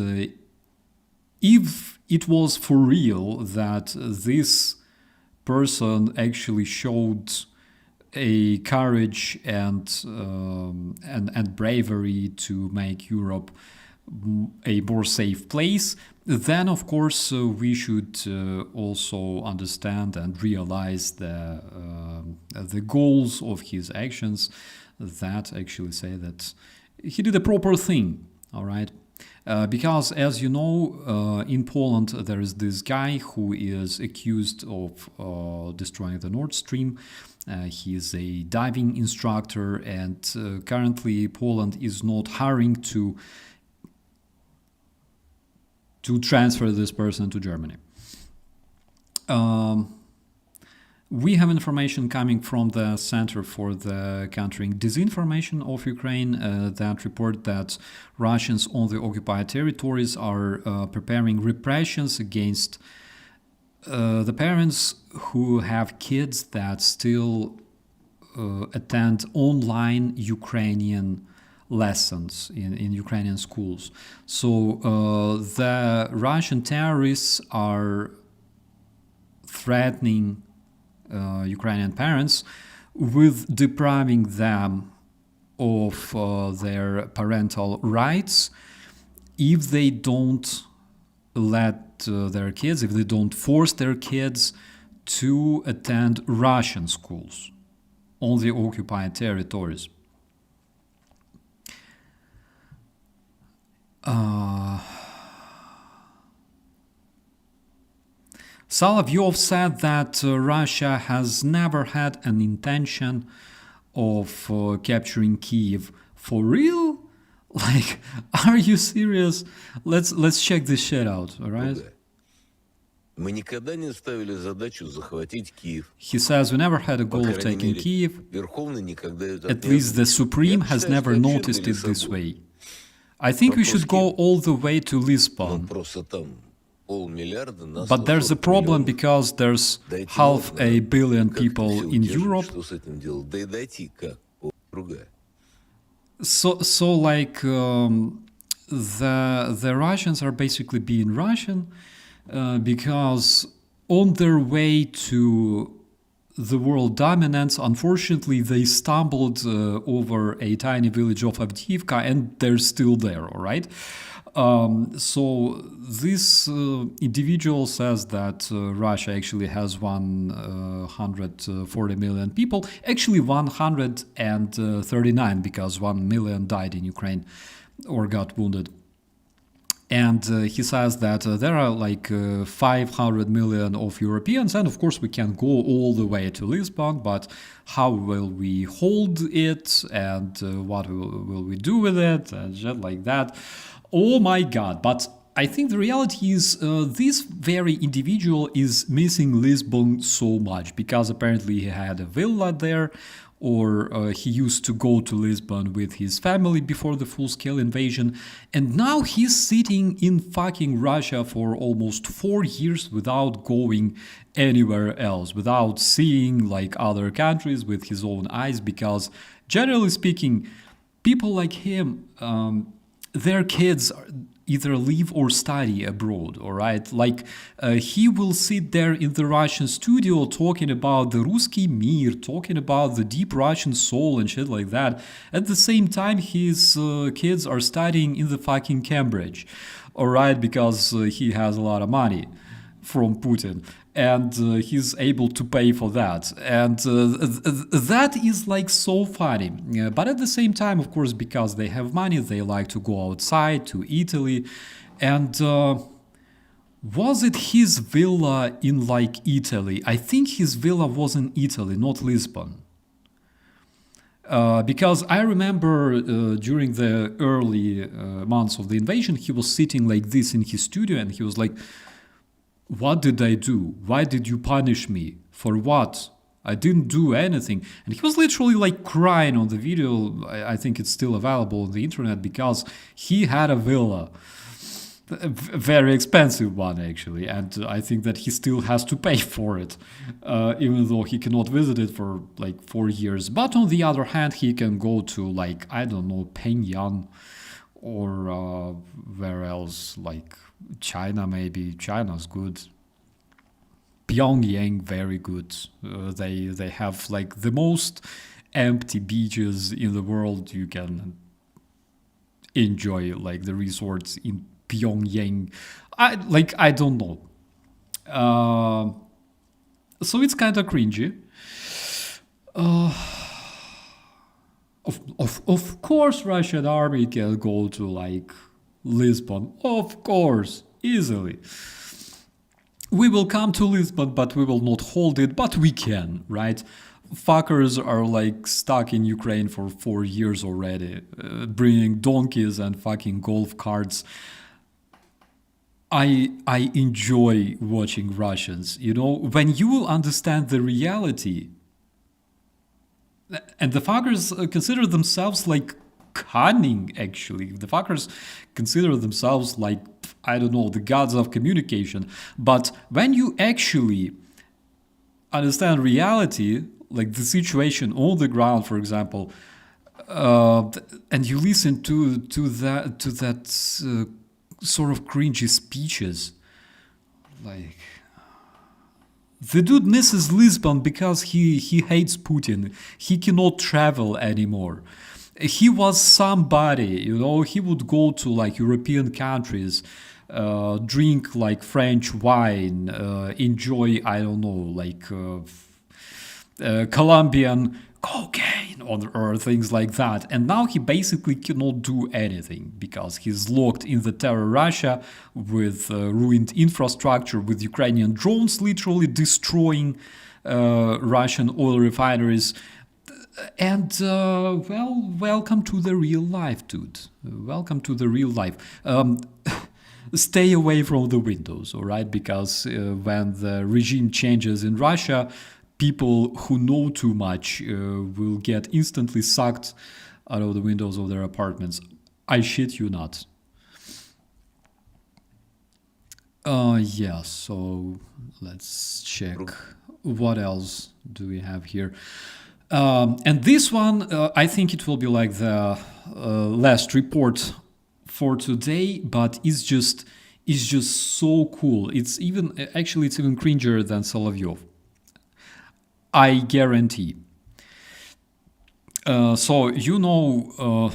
if it was for real that this person actually showed a courage and bravery to make Europe a more safe place, then of course we should also understand and realize the goals of his actions that actually say that he did a proper thing, all right? Because as you know, in Poland there is this guy who is accused of destroying the Nord Stream. He is a diving instructor, and currently Poland is not hurrying to transfer this person to Germany. We have information coming from the Center for the Countering Disinformation of Ukraine that report that Russians on the occupied territories are preparing repressions against the parents who have kids that still attend online Ukrainian lessons in Ukrainian schools. So the Russian terrorists are threatening Ukrainian parents with depriving them of their parental rights if they don't let their kids, if they don't force their kids to attend Russian schools on the occupied territories. Solovyov said that Russia has never had an intention of capturing Kyiv. For real? Like, are you serious? Let's check this shit out, all right? Мы никогда не ставили задачу захватить Киев. He says we never had a goal of taking Kyiv. Верховный никогда это At least the Supreme has never noticed it this way. I think we should go all the way to Lisbon. Просто там полмиллиарда на But there's a problem 140 because there's миллионов. half a billion Как people это все in удержать, Europe. что с этим делать? Да и дойти как? Другая. So like the Russians are basically being Russian because on their way to the world dominance, unfortunately, they stumbled over a tiny village of Avdiivka, and they're still there, all right? So this individual says that Russia actually has 140 million people, actually 139, because 1 million died in Ukraine or got wounded. And he says that there are like 500 million of Europeans, and of course we can go all the way to Lisbon, but how will we hold it, and what will we do with it, and shit like that. Oh my god, but I think the reality is this very individual is missing Lisbon so much, because apparently he had a villa there, or he used to go to Lisbon with his family before the full-scale invasion, and now he's sitting in fucking Russia for almost 4 years without going anywhere else, without seeing like other countries with his own eyes, because generally speaking, people like him, their kids either live or study abroad, all right? Like, he will sit there in the Russian studio talking about the Ruski Mir, talking about the deep Russian soul and shit like that. At the same time, his kids are studying in the fucking Cambridge, all right? Because he has a lot of money. from Putin, and he's able to pay for that, and that is like so funny. But at the same time, of course, because they have money, they like to go outside to Italy, and was it his villa in like Italy? I think his villa was in Italy, not Lisbon. Because I remember during the early months of the invasion, he was sitting like this in his studio, and he was like, "What did I do? Why did you punish me? For what? I didn't do anything." And he was literally like crying on the video. I think it's still available on the internet, because he had a villa. A very expensive one, actually, and I think that he still has to pay for it, even though he cannot visit it for like 4 years. But on the other hand, he can go to like, I don't know, Pyongyang, or where else, like China maybe. China's good. Pyongyang, very good. They have like the most empty beaches in the world. You can enjoy like the resorts in Pyongyang. I don't know. So it's kind of cringy. Of course, Russian army can go to like Lisbon. Of course, easily. We will come to Lisbon, but we will not hold it. But we can, right? Fuckers are like stuck in Ukraine for 4 years already, bringing donkeys and fucking golf carts. I enjoy watching Russians, you know, when you understand the reality. And the fuckers consider themselves like cunning, actually. The fuckers consider themselves like, I don't know, the gods of communication. But when you actually understand reality, like the situation on the ground, for example, and you listen to that sort of cringy speeches, like the dude misses Lisbon because he hates Putin. He cannot travel anymore. He was somebody, you know. He would go to like European countries, drink like French wine, enjoy, I don't know, like Colombian cocaine or things like that. And now he basically cannot do anything because he's locked in the terror Russia with ruined infrastructure, with Ukrainian drones literally destroying Russian oil refineries. And well, welcome to the real life, dude. Welcome to the real life. Stay away from the windows, all right? Because when the regime changes in Russia, people who know too much will get instantly sucked out of the windows of their apartments. I shit you not. Yeah, so let's check. What else do we have here? And this one, I think it will be like the last report for today, but it's just so cool. It's even cringier than Solovyov. I guarantee. So you know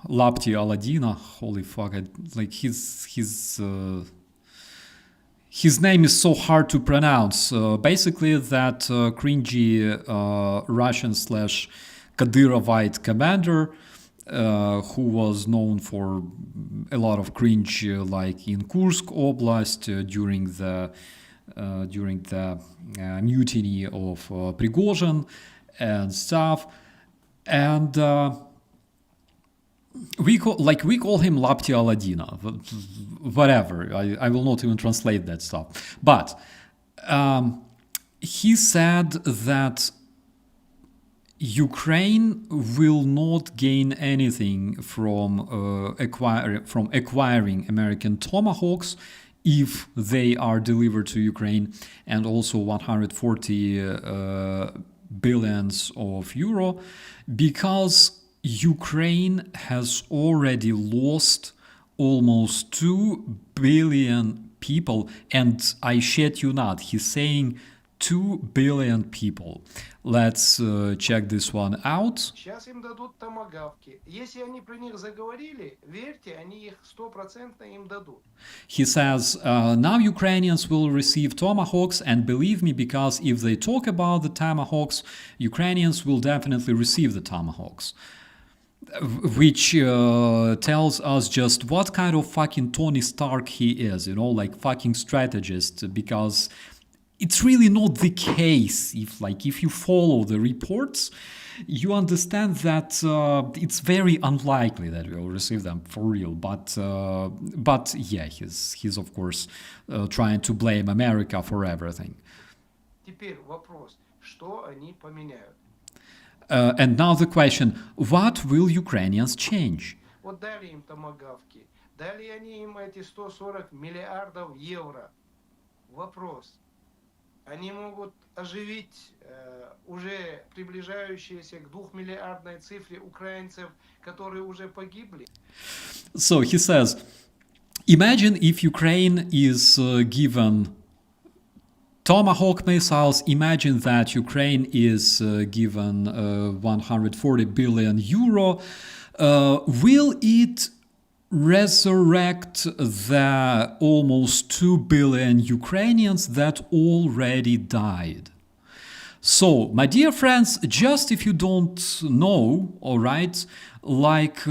Lapti Aladina, holy fuck! Like his name is so hard to pronounce. Basically, that cringy Russian / Kadyrovite commander who was known for a lot of cringe, like in Kursk Oblast during the mutiny of Prigozhin and stuff, and we call him Lapti Aladina, whatever. I will not even translate that stuff. But he said that Ukraine will not gain anything from acquiring American Tomahawks if they are delivered to Ukraine, and also 140 billions of euro, because Ukraine has already lost almost 2 billion people, and I shit you not, he's saying 2 billion people. Let's check this one out. Сейчас им дадут томагавки. Если они про них заговорили, верьте, они их 100% им дадут. He says, now Ukrainians will receive tomahawks, and believe me, because if they talk about the tomahawks, Ukrainians will definitely receive the tomahawks. Which tells us just what kind of fucking Tony Stark he is, you know, like fucking strategist, because it's really not the case. If you follow the reports, you understand that it's very unlikely that we'll receive them for real. But yeah, he's of course trying to blame America for everything. Теперь вопрос, что они поменяют? And now the question, what will Ukrainians change? Вот дали им томагавки, дали они им эти 140 миллиардов евро. Вопрос, они могут оживить уже приближающиеся к 2-миллиардной цифре украинцев, которые уже погибли? So he says, imagine if Ukraine is given Tomahawk missiles. Imagine that Ukraine is given 140 billion euro. Will it resurrect the almost 2 billion Ukrainians that already died? So, my dear friends, just if you don't know, all right, like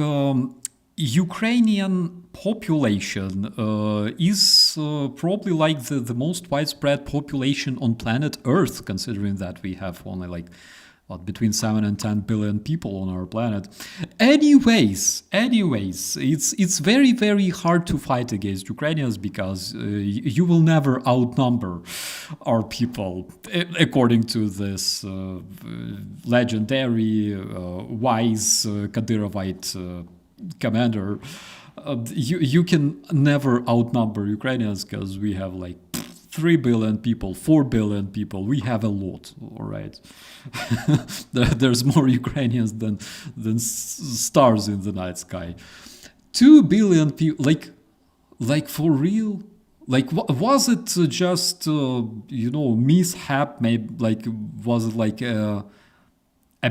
Ukrainian population is probably like the most widespread population on planet Earth, considering that we have only like between 7 and 10 billion people on our planet. Anyways, it's very, very hard to fight against Ukrainians because you will never outnumber our people, according to this legendary, wise Kadyrovite commander. You can never outnumber Ukrainians because we have like 3 billion people, 4 billion people. We have a lot, all right? There's more Ukrainians than stars in the night sky. 2 billion people, like for real? Like, was it just, mishap? Maybe, like, was it like a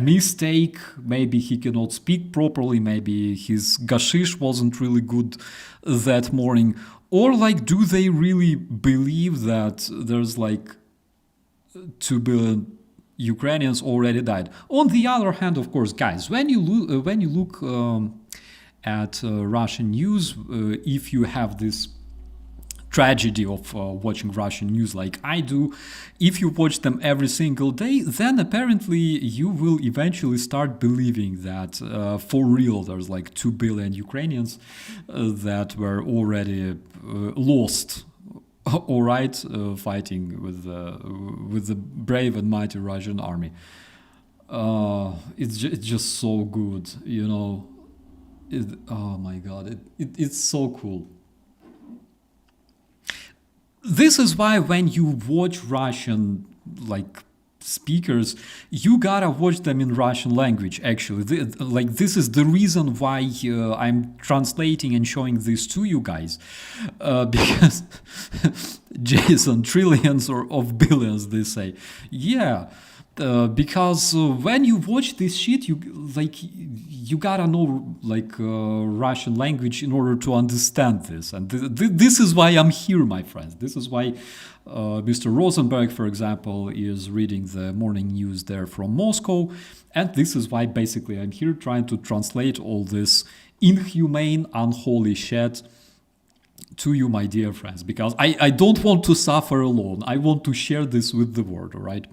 mistake? Maybe he cannot speak properly. Maybe his gashish wasn't really good that morning. Or like, do they really believe that there's like 2 billion Ukrainians already died? On the other hand, of course, guys, when you look at Russian news, if you have this tragedy of watching Russian news like I do, if you watch them every single day, then apparently you will eventually start believing that for real there's like 2 billion Ukrainians that were already lost, all right, fighting with the brave and mighty Russian army. It's just so good, you know. Oh my God, it's so cool. This is why when you watch Russian like speakers, you gotta watch them in Russian language. Actually, this is the reason why I'm translating and showing this to you guys, because Jason, trillions of billions, they say, yeah. Because when you watch this shit, you gotta know Russian language in order to understand this, and this is why I'm here, my friends. This is why Mr. Rosenberg, for example, is reading the morning news there from Moscow, and this is why basically I'm here trying to translate all this inhumane, unholy shit to you, my dear friends, because I don't want to suffer alone. I want to share this with the world, all right?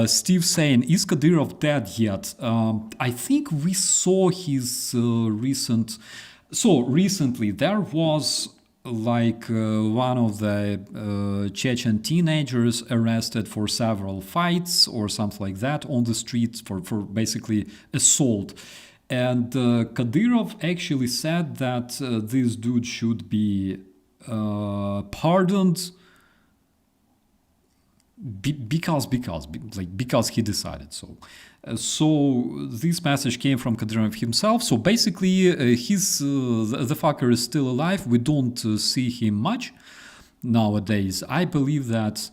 Steve saying, is Kadyrov dead yet? I think we saw his recent... So, recently, there was like one of the Chechen teenagers arrested for several fights or something like that on the streets for basically assault. And Kadyrov actually said that this dude should be pardoned because he decided so. So this message came from Kadyrov himself. So basically, the fucker is still alive. We don't see him much nowadays. I believe that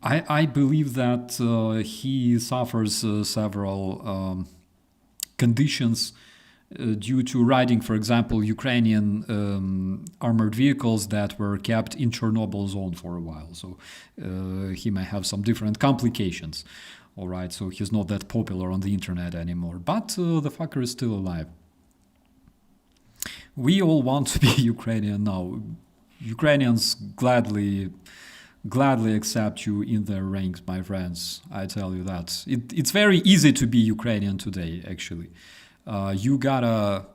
I believe that he suffers several conditions due to riding, for example, Ukrainian armored vehicles that were kept in Chernobyl zone for a while. So he may have some different complications. All right, so he's not that popular on the internet anymore. But the fucker is still alive. We all want to be Ukrainian now. Ukrainians gladly accept you in their ranks, my friends. I tell you that. It's very easy to be Ukrainian today, actually. You gotta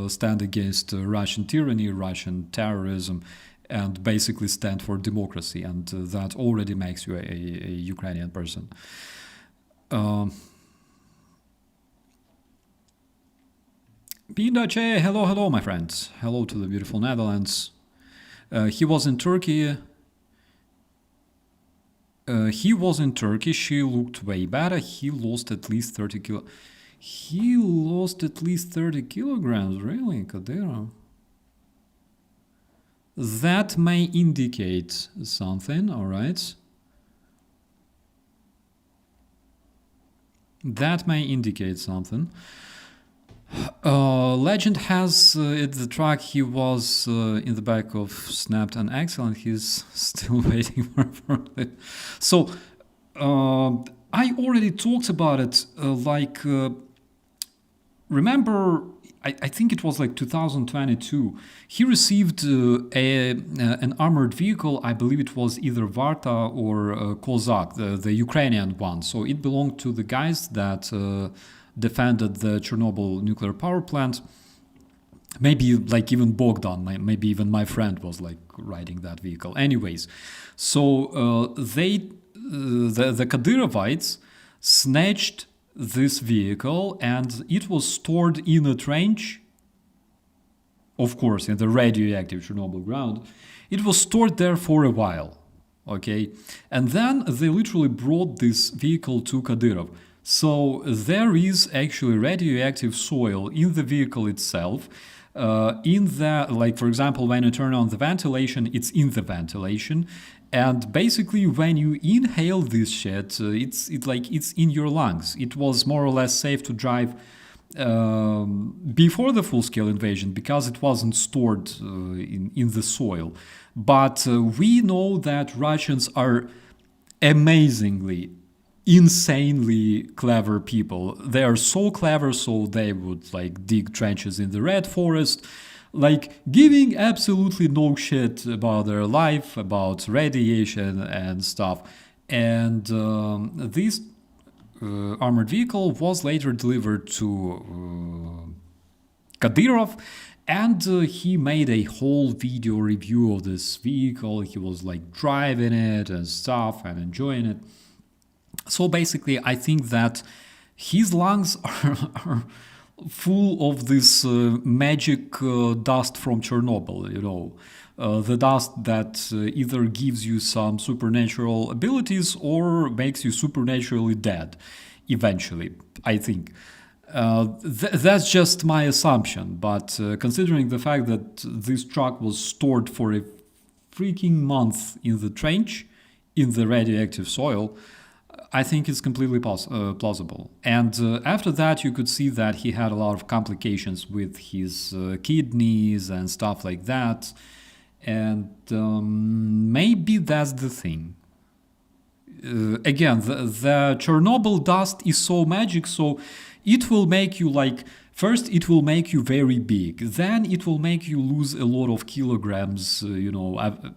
stand against Russian tyranny, Russian terrorism, and basically stand for democracy. And that already makes you a Ukrainian person. Pindache, hello, my friends. Hello to the beautiful Netherlands. He was in Turkey. He looked way better. He lost at least 30 kilo. He lost at least 30 kilograms, really, Kadyrov? That may indicate something, all right? That may indicate something. Legend has the track he was in the back of snapped and excellent. He's still waiting for it. So I already talked about it. Remember, I think it was like 2022. He received an armored vehicle. I believe it was either Varta or Kozak, the Ukrainian one. So it belonged to the guys that defended the Chernobyl nuclear power plant. Maybe like even Bogdan, maybe even my friend was like riding that vehicle. Anyways, so the Kadyrovites snatched this vehicle and it was stored in a trench, of course, in the radioactive Chernobyl ground. It was stored there for a while, okay? And then they literally brought this vehicle to Kadyrov. So there is actually radioactive soil in the vehicle itself. For example, when you turn on the ventilation, it's in the ventilation. And basically, when you inhale this shit, it's in your lungs. It was more or less safe to drive before the full-scale invasion because it wasn't stored in the soil. But we know that Russians are amazingly, insanely clever people. They are so clever, so they would like dig trenches in the Red Forest, like giving absolutely no shit about their life, about radiation and stuff. And this armored vehicle was later delivered to Kadyrov, and he made a whole video review of this vehicle. He was like driving it and stuff and enjoying it. So basically, I think that his lungs are full of this magic dust from Chernobyl, you know, the dust that either gives you some supernatural abilities or makes you supernaturally dead, eventually, I think. That's just my assumption, but considering the fact that this truck was stored for a freaking month in the trench, in the radioactive soil, I think it's completely plausible. And after that, you could see that he had a lot of complications with his kidneys and stuff like that. And maybe that's the thing. Again, the Chernobyl dust is so magic, so it will make you like... First, it will make you very big. Then it will make you lose a lot of kilograms,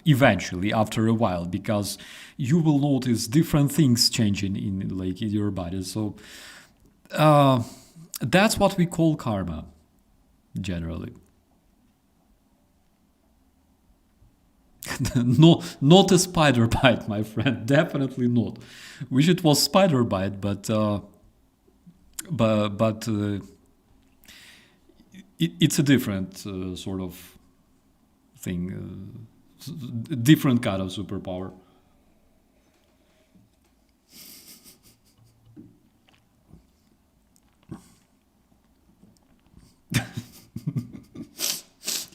eventually, after a while, because you will notice different things changing in your body. So that's what we call karma, generally. No, not a spider bite, my friend. Definitely not. Wish it was spider bite, but it's a different sort of thing, different kind of superpower.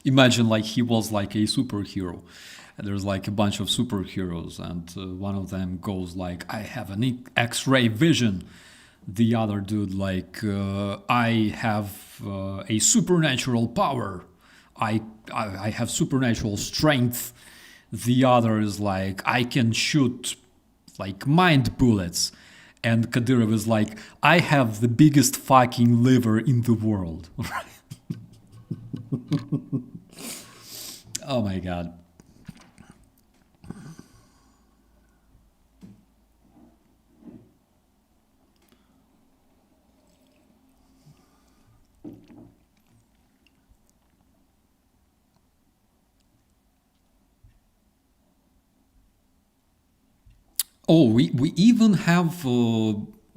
Imagine like he was like a superhero. there's like a bunch of superheroes, and one of them goes like, I have an X-ray vision. The other dude like, I have a supernatural power. I have supernatural strength. The other is like, I can shoot like mind bullets. And Kadyrov is like, I have the biggest fucking liver in the world. Oh my god. Oh, we even have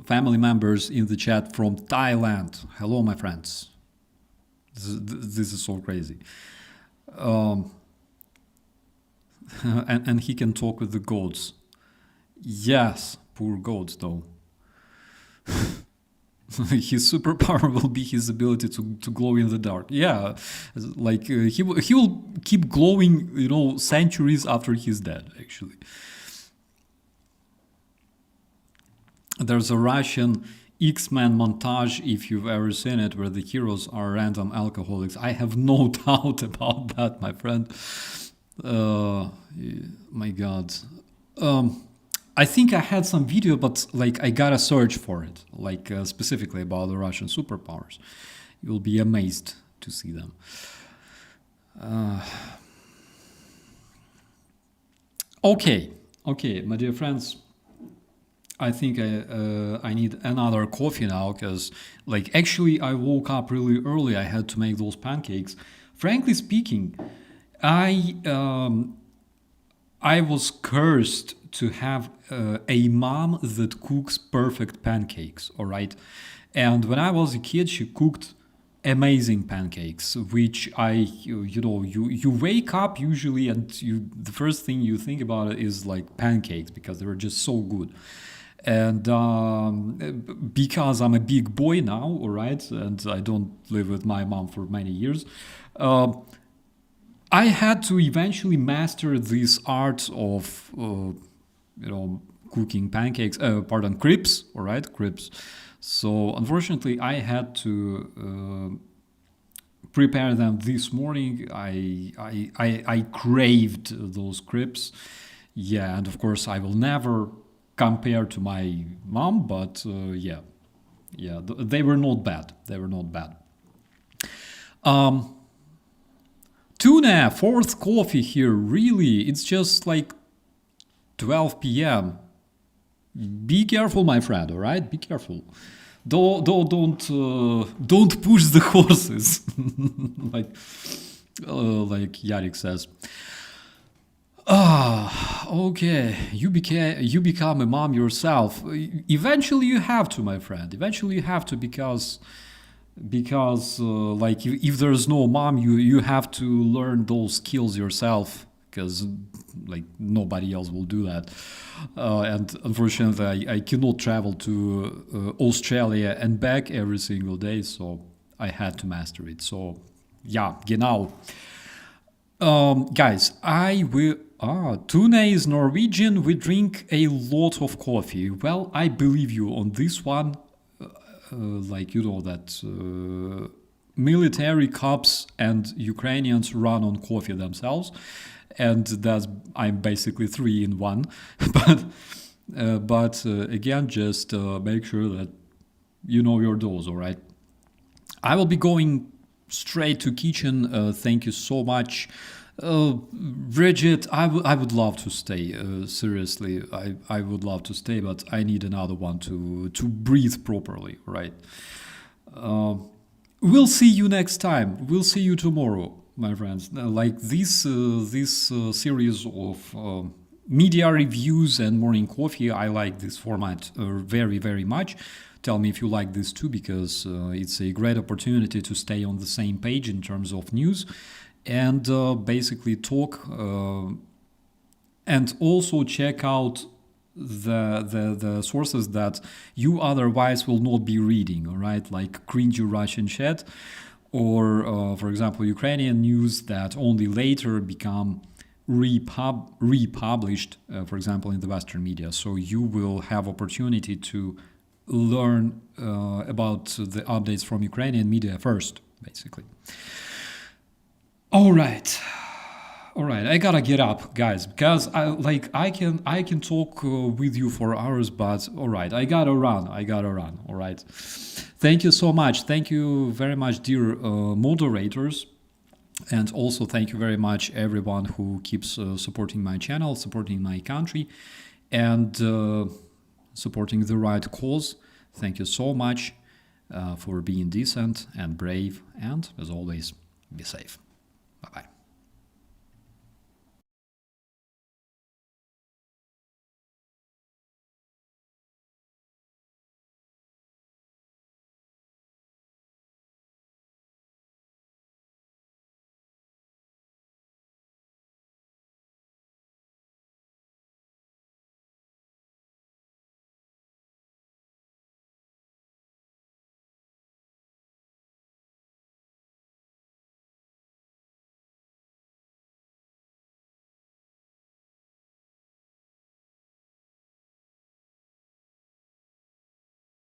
family members in the chat from Thailand. Hello, my friends. This is so crazy. And he can talk with the goats. Yes, poor goats though. His superpower will be his ability to glow in the dark. Yeah, like he will keep glowing, you know, centuries after he's dead, actually. There's a Russian X-Men montage, if you've ever seen it, where the heroes are random alcoholics. I have no doubt about that, my friend. My god. I think I had some video, but like I gotta search for it, like specifically about the Russian superpowers. You'll be amazed to see them. Okay, my dear friends. I think I need another coffee now, because like actually I woke up really early. I had to make those pancakes. Frankly speaking, I was cursed to have a mom that cooks perfect pancakes. All right, and when I was a kid, she cooked amazing pancakes, which you wake up usually and the first thing you think about is like pancakes, because they were just so good. And because I'm a big boy now, all right, and I don't live with my mom for many years, I had to eventually master this art of, cooking pancakes. Crepes, all right, crepes. So unfortunately, I had to prepare them this morning. I craved those crepes. Yeah, and of course, I will never compare to my mom, but they were not bad. Tuna, fourth coffee here. Really, it's just like 12 p.m. Be careful, my friend. All right, be careful. Don't push the horses, like Yarik says. Okay. You become a mom yourself. Eventually, you have to, my friend. Eventually, you have to, because like if there's no mom, you have to learn those skills yourself, because like nobody else will do that. And unfortunately, I cannot travel to Australia and back every single day, so I had to master it. So yeah, genau. Guys, I will. Tuna is Norwegian. We drink a lot of coffee. Well, I believe you on this one. That military cops and Ukrainians run on coffee themselves, and I'm basically 3 in 1. But again, just make sure that you know your dose. All right. I will be going straight to kitchen. Thank you so much. Bridget, I would love to stay. Seriously, I would love to stay, but I need another one to breathe properly, right? We'll see you next time. We'll see you tomorrow, my friends. Like this series of media reviews and morning coffee, I like this format very, very much. Tell me if you like this too, because it's a great opportunity to stay on the same page in terms of news. And basically talk and also check out the sources that you otherwise will not be reading, all right? Like cringy Russian chat, or for example, Ukrainian news that only later become republished, for example, in the Western media. So you will have opportunity to learn about the updates from Ukrainian media first, basically. All right, I gotta get up, guys, because I can talk with you for hours, but all right, I gotta run. All right, thank you so much. Thank you very much, dear moderators, and also thank you very much everyone who keeps supporting my channel, supporting my country, and supporting the right cause. Thank you so much for being decent and brave, and as always, be safe. Bye-bye.